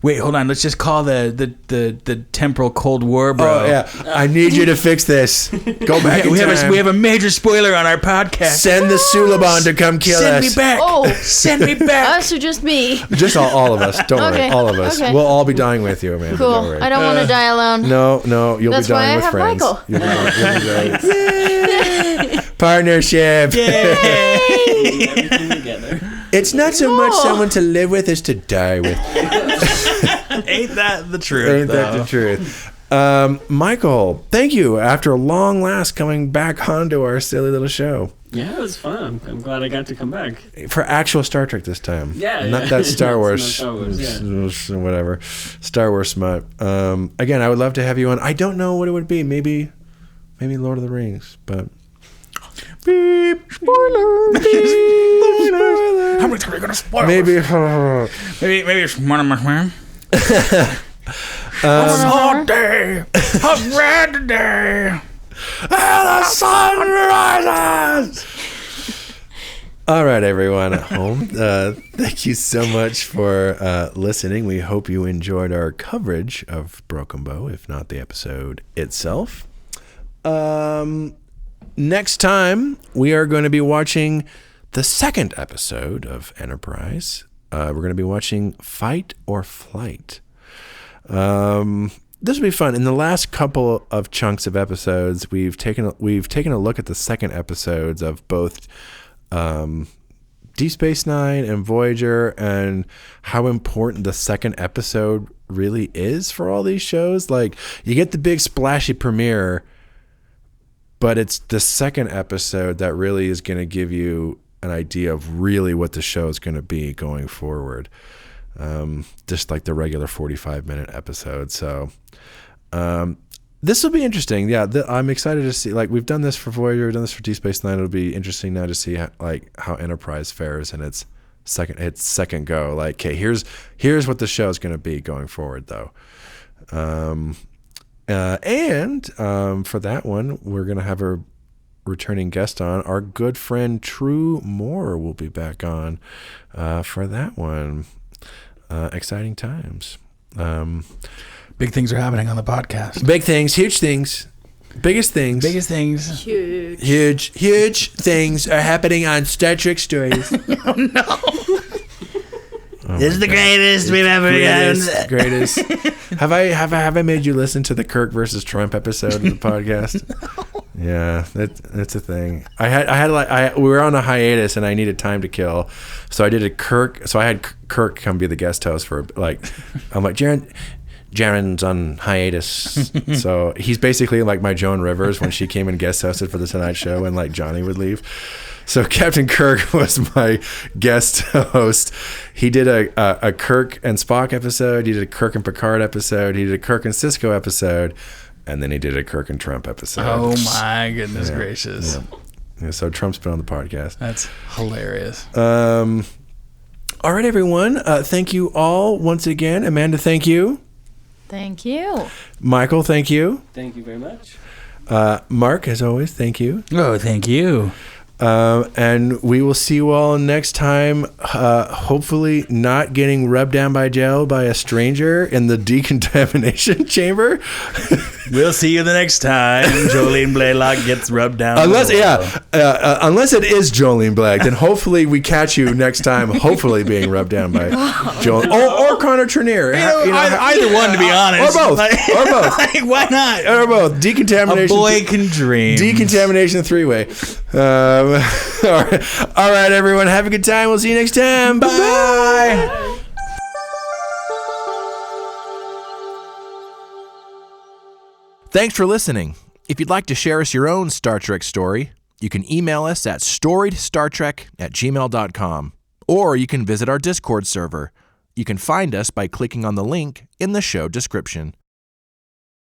Wait, hold on. Let's just call the temporal Cold War, bro. Oh yeah, I need you to fix this. Go back. We have a major spoiler on our podcast. Send the Suliban to come kill us. Send me back. Oh, send me back. Us or just me? Just all of us. Don't worry, all of us. Okay. We'll all be dying with you, Amanda. Cool. Don't worry. I don't want to die alone. No, you'll That's be dying why I with have friends. Michael. You'll be dying. Partnership. Yay. Everything together. It's not so much someone to live with as to die with. Ain't that the truth? Ain't that the truth? Michael, thank you. After a long last, coming back onto our silly little show. Yeah, it was fun. I'm glad I got to come back. For actual Star Trek this time. Yeah. Not that Star Wars. Star Wars, yeah. Whatever. Star Wars smut. Again, I would love to have you on. I don't know what it would be. Maybe Lord of the Rings, but... Beep. Spoiler. Beep. How many times are you gonna spoil? Maybe it's one of my. Day. A red day. And the sun rises. All right, everyone at home. Thank you so much for listening. We hope you enjoyed our coverage of Broken Bow, if not the episode itself. Next time, we are going to be watching the second episode of Enterprise. We're going to be watching Fight or Flight. This will be fun. In the last couple of chunks of episodes, we've taken a look at the second episodes of both Deep Space Nine and Voyager, and how important the second episode really is for all these shows. Like, you get the big splashy premiere, but it's the second episode that really is going to give you an idea of really what the show is going to be going forward. Just like the regular 45-minute episode. So this will be interesting. Yeah, I'm excited to see. Like, we've done this for Voyager, we've done this for Deep Space Nine. It'll be interesting now to see how Enterprise fares in its second go. Like, okay, here's what the show is going to be going forward, though. And for that one, we're going to have a returning guest on. Our good friend True Moore will be back on for that one. Exciting times. Big things are happening on the podcast. Big things, huge things, biggest things. Huge things are happening on Star Trek Stories. Oh, no. This is the greatest we've ever done. Greatest. Have I made you listen to the Kirk versus Trump episode of the podcast? No. Yeah, that's a thing. We were on a hiatus and I needed time to kill, so I did a Kirk. So I had Kirk come be the guest host for I'm like, Jaren's on hiatus, so he's basically like my Joan Rivers when she came and guest hosted for the Tonight Show when like Johnny would leave. So Captain Kirk was my guest host. He did a Kirk and Spock episode. He did a Kirk and Picard episode. He did a Kirk and Cisco episode. And then he did a Kirk and Trump episode. Oh, my goodness gracious. Yeah, so Trump's been on the podcast. That's hilarious. All right, everyone. Thank you all once again. Amanda, thank you. Thank you. Michael, thank you. Thank you very much. Mark, as always, thank you. Oh, thank you. And we will see you all next time. Hopefully not getting rubbed down by gel by a stranger in the decontamination chamber. We'll see you the next time Jolene Blaylock gets rubbed down. Unless it is Jolene Black, then hopefully we catch you next time. Hopefully being rubbed down by Jolene or Connor Trenier. Either one, to be honest, or both, or both. Like, why not? Or both. Decontamination. A boy can dream. Decontamination 3-way. All right, everyone. Have a good time. We'll see you next time. Bye. Thanks for listening. If you'd like to share us your own Star Trek story, you can email us at storiedstartrek@gmail.com, or you can visit our Discord server. You can find us by clicking on the link in the show description.